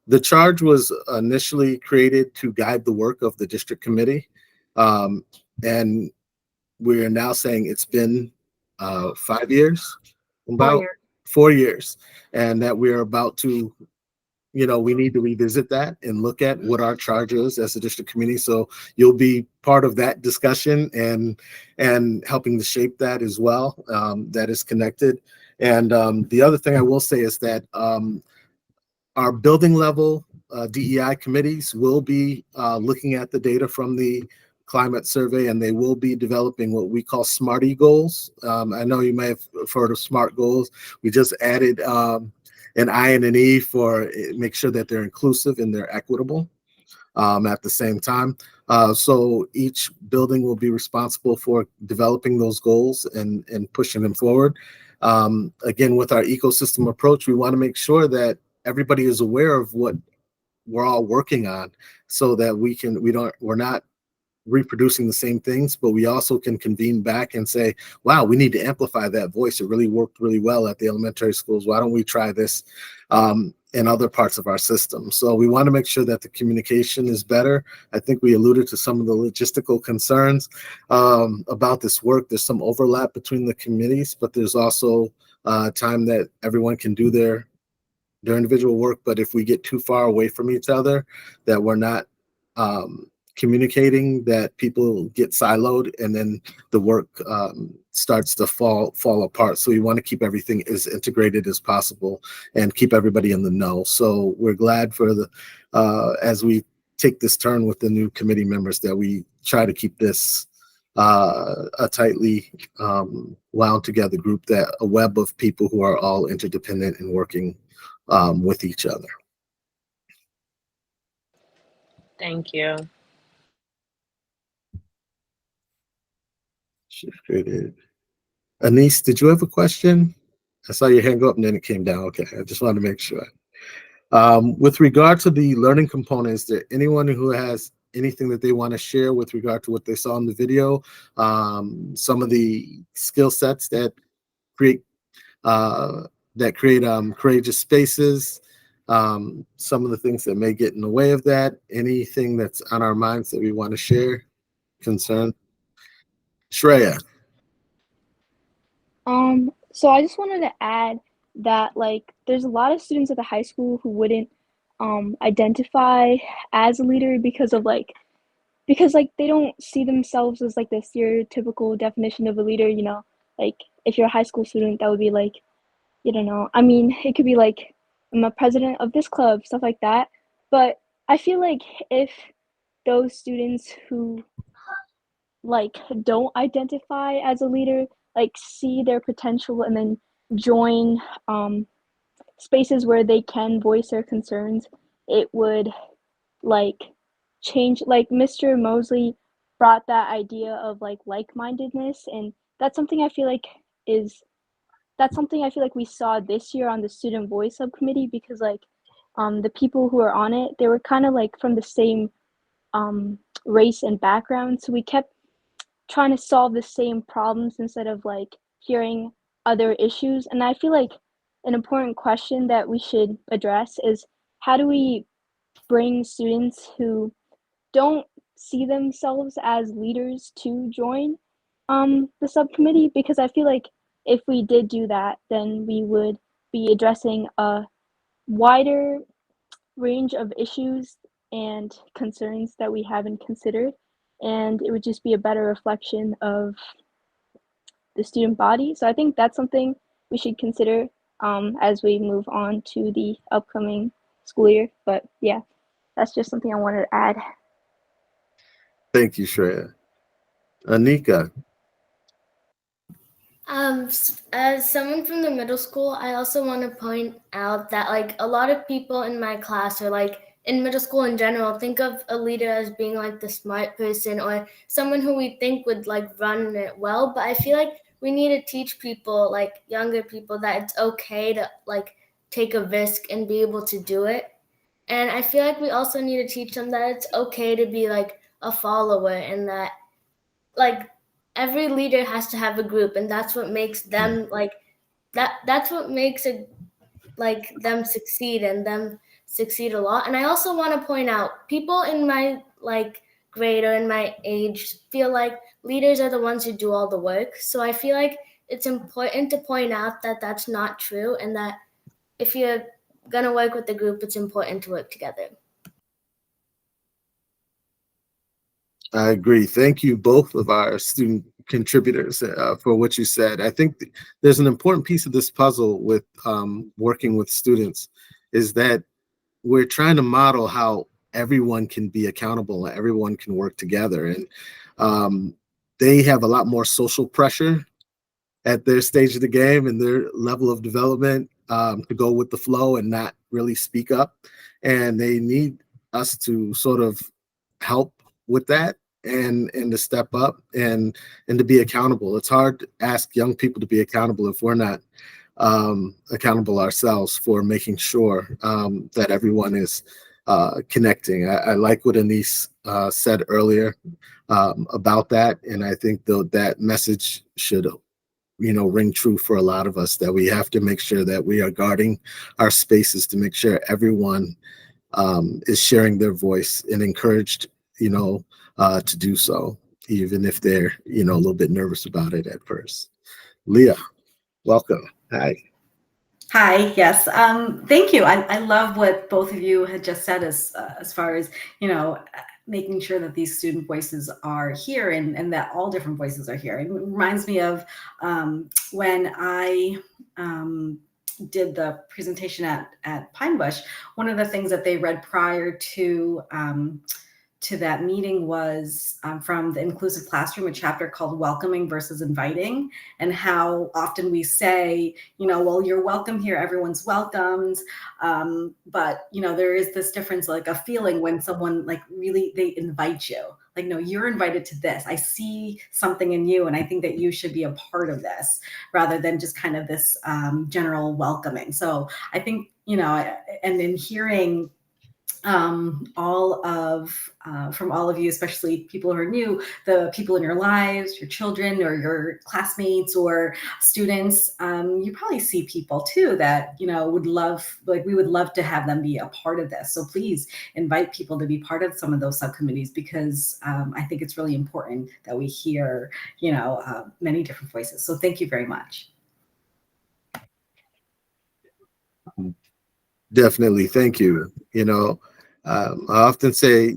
The charge was initially created to guide the work of the district committee. And we are now saying it's been 5 years, about 4 years, and that we're about to, we need to revisit that and look at what our charge is as a district committee. So you'll be part of that discussion and helping to shape that as well. That is connected. And the other thing I will say is that our building level DEI committees will be looking at the data from the climate survey, and they will be developing what we call SMARTY goals. I know you may have heard of SMART goals. We just added an I and an E for make sure that they're inclusive and they're equitable at the same time. So each building will be responsible for developing those goals and pushing them forward. Again, with our ecosystem approach, we want to make sure that everybody is aware of what we're all working on, so that we're not reproducing the same things, but we also can convene back and say, wow, we need to amplify that voice. It really worked really well at the elementary schools. Why don't we try this in other parts of our system? So we want to make sure that the communication is better. I think we alluded to some of the logistical concerns about this work. There's some overlap between the committees, but there's also time that everyone can do their individual work. But if we get too far away from each other, that we're not communicating, that people get siloed, and then the work starts to fall apart. So we want to keep everything as integrated as possible and keep everybody in the know. So we're glad for the as we take this turn with the new committee members, that we try to keep this a tightly wound together group, that a web of people who are all interdependent and working with each other. Thank you. Anise, did you have a question? I saw your hand go up and then it came down. Okay, I just wanted to make sure. With regard to the learning component, is there anyone who has anything that they want to share with regard to what they saw in the video? Some of the skill sets that create courageous spaces, some of the things that may get in the way of that, anything that's on our minds that we want to share, concern? Shreya. So I just wanted to add, that like there's a lot of students at the high school who wouldn't identify as a leader because like they don't see themselves as like the stereotypical definition of a leader, you know, like if you're a high school student, that would be like, you don't know, I mean, it could be like I'm a president of this club, stuff like that. But I feel like if those students who like don't identify as a leader like see their potential and then join spaces where they can voice their concerns, it would like change. Like Mr. Mosley brought that idea of like-mindedness, and that's something I feel like is that's something I feel like we saw this year on the student voice subcommittee, because like the people who are on it, they were kind of like from the same race and background, so we kept trying to solve the same problems instead of like hearing other issues. And I feel like an important question that we should address is how do we bring students who don't see themselves as leaders to join the subcommittee, because I feel like if we did do that, then we would be addressing a wider range of issues and concerns that we haven't considered, and it would just be a better reflection of the student body. So I think that's something we should consider as we move on to the upcoming school year. But yeah, that's just something I wanted to add. Thank you, Shreya. Anika. As someone from the middle school, I also want to point out that like a lot of people in my class, or like in middle school in general, think of a leader as being like the smart person or someone who we think would like run it well. But I feel like we need to teach people, like younger people, that it's okay to like take a risk and be able to do it. And I feel like we also need to teach them that it's okay to be like a follower, and that like every leader has to have a group, and that's what makes them like that's what makes it like them succeed, and them succeed a lot. And I also want to point out, people in my like grade or in my age feel like leaders are the ones who do all the work. So I feel like it's important to point out that that's not true, and that if you're gonna work with the group, it's important to work together. I agree. Thank you, both of our student contributors, for what you said. I think there's an important piece of this puzzle with working with students, is that we're trying to model how everyone can be accountable and everyone can work together. And they have a lot more social pressure at their stage of the game and their level of development to go with the flow and not really speak up. And they need us to sort of help with that and to step up and to be accountable. It's hard to ask young people to be accountable if we're not accountable ourselves for making sure that everyone is connecting. I like what Anise said earlier about that, and I think that message should ring true for a lot of us, that we have to make sure that we are guarding our spaces to make sure everyone is sharing their voice and encouraged to do so, even if they're a little bit nervous about it at first. Leah, welcome. Hi. Hi, yes. Thank you. I love what both of you had just said as far as, making sure that these student voices are here, and that all different voices are here. It reminds me of when I did the presentation at Pine Bush. One of the things that they read prior to that meeting was from the Inclusive Classroom, a chapter called Welcoming versus Inviting, and how often we say, well, you're welcome here, everyone's welcomed. But, there is this difference, like a feeling when someone like really, they invite you. Like, no, you're invited to this. I see something in you, and I think that you should be a part of this, rather than just kind of this general welcoming. So I think, and in hearing from all of you, especially people who are new, the people in your lives, your children or your classmates or students, you probably see people too that, would love, like we would love to have them be a part of this. So please invite people to be part of some of those subcommittees, because I think it's really important that we hear, many different voices. So thank you very much. Definitely. Thank you. You know, I often say,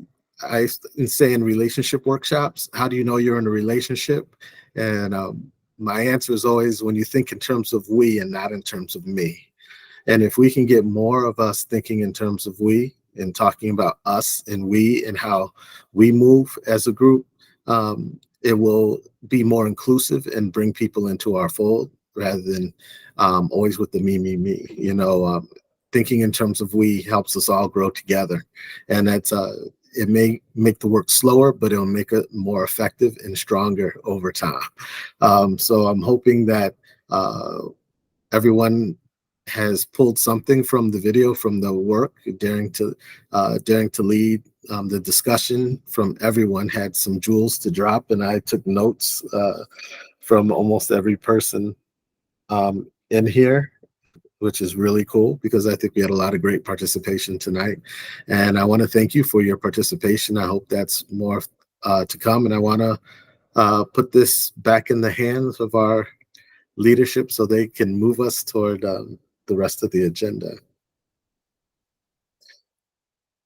in relationship workshops, how do you know you're in a relationship? And my answer is always when you think in terms of we and not in terms of me. And if we can get more of us thinking in terms of we and talking about us and we and how we move as a group, it will be more inclusive and bring people into our fold rather than always with the me. You know, thinking in terms of we helps us all grow together. And that's it may make the work slower, but it'll make it more effective and stronger over time. So I'm hoping that everyone has pulled something from the video, from the work, daring to lead the discussion from everyone had some jewels to drop, and I took notes from almost every person in here, which is really cool because I think we had a lot of great participation tonight. And I want to thank you for your participation. I hope that's more to come. And I want to put this back in the hands of our leadership so they can move us toward the rest of the agenda.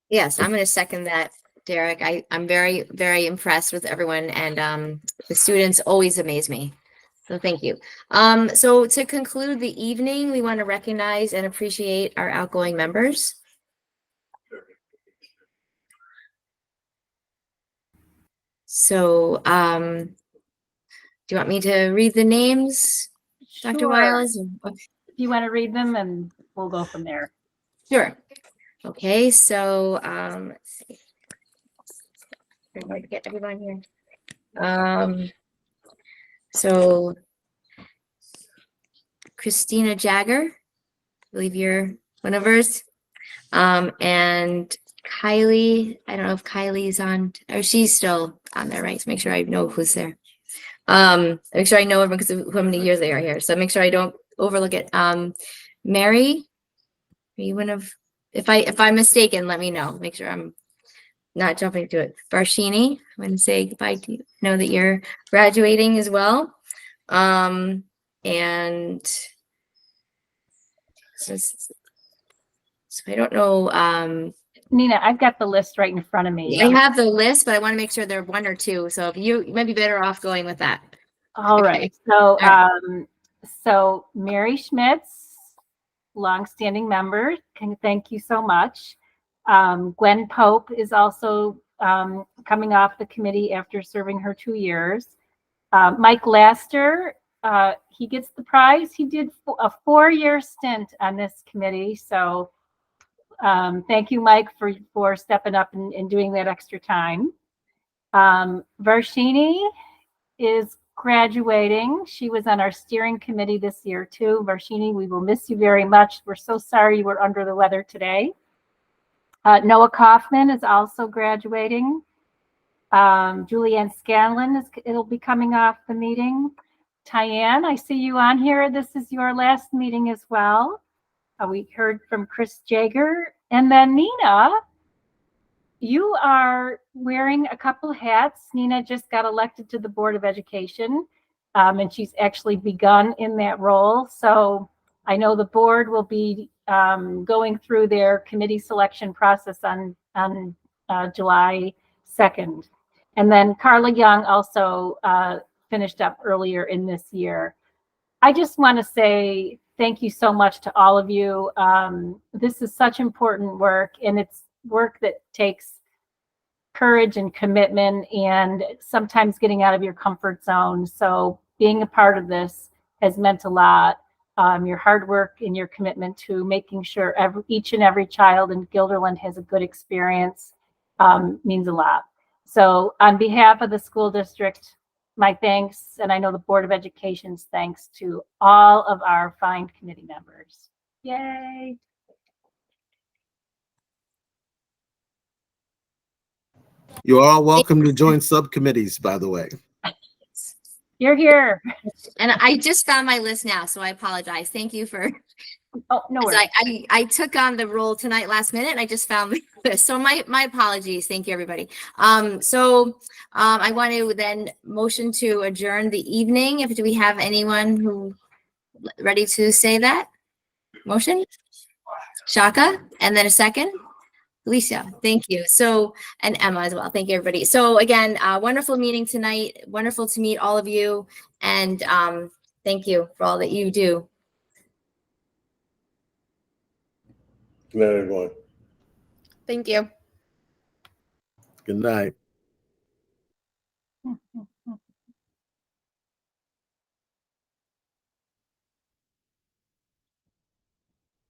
Yes, I'm going to second that, Derek. I'm very, very impressed with everyone, and the students always amaze me. So thank you. So to conclude the evening, we want to recognize and appreciate our outgoing members. So do you want me to read the names, Dr. Sure. Wiles? If you want to read them, and we'll go from there. Sure. Okay, so let's see. I'm going to get everyone here. So Christina Jagger, I believe you're one of hers. And Kylie, I don't know if Kylie's on, or she's still on there, right? So make sure I know who's there. Make sure I know everyone because of how many years they are here. So make sure I don't overlook it. Mary, are you one of, if I'm mistaken, let me know. Make sure I'm not jumping to it. Barshini, I'm going to say goodbye to you. Know that you're graduating as well. And so I don't know. Nina, I've got the list right in front of me. I have the list, but I want to make sure there are one or two. So if you might be better off going with that. All right. So, so Mary Schmitz, longstanding member, thank you so much. Gwen Pope is also coming off the committee after serving her 2 years. Mike Laster, he gets the prize. He did a 4-year stint on this committee. So thank you, Mike, for stepping up and doing that extra time. Varshini is graduating. She was on our steering committee this year too. Varshini, we will miss you very much. We're so sorry you were under the weather today. Noah Kaufman is also graduating. Julianne Scanlon it'll be coming off the meeting. Tyann, I see you on here. This is your last meeting as well. We heard from Chris Jager. And then Nina, you are wearing a couple hats. Nina just got elected to the Board of Education, and she's actually begun in that role. So I know the board will be going through their committee selection process on July 2nd. And then Carla Young also finished up earlier in this year. I just want to say thank you so much to all of you. This is such important work, and it's work that takes courage and commitment and sometimes getting out of your comfort zone. So being a part of this has meant a lot. Your hard work and your commitment to making sure each and every child in Guilderland has a good experience means a lot. So on behalf of the school district, my thanks, and I know the Board of Education's thanks to all of our fine committee members. Yay. You're all welcome to join subcommittees, by the way. You're here. And I just found my list now, so I apologize. Thank you for. Oh, no worries. I took on the role tonight last minute, and I just found this. So my apologies. Thank you, everybody. I want to then motion to adjourn the evening. Do we have anyone who ready to say that motion? Shaka, and then a second. Alicia, thank you. So, and Emma as well. Thank you, everybody. So again, wonderful meeting tonight. Wonderful to meet all of you. And thank you for all that you do. Good night, everyone. Thank you. Good night.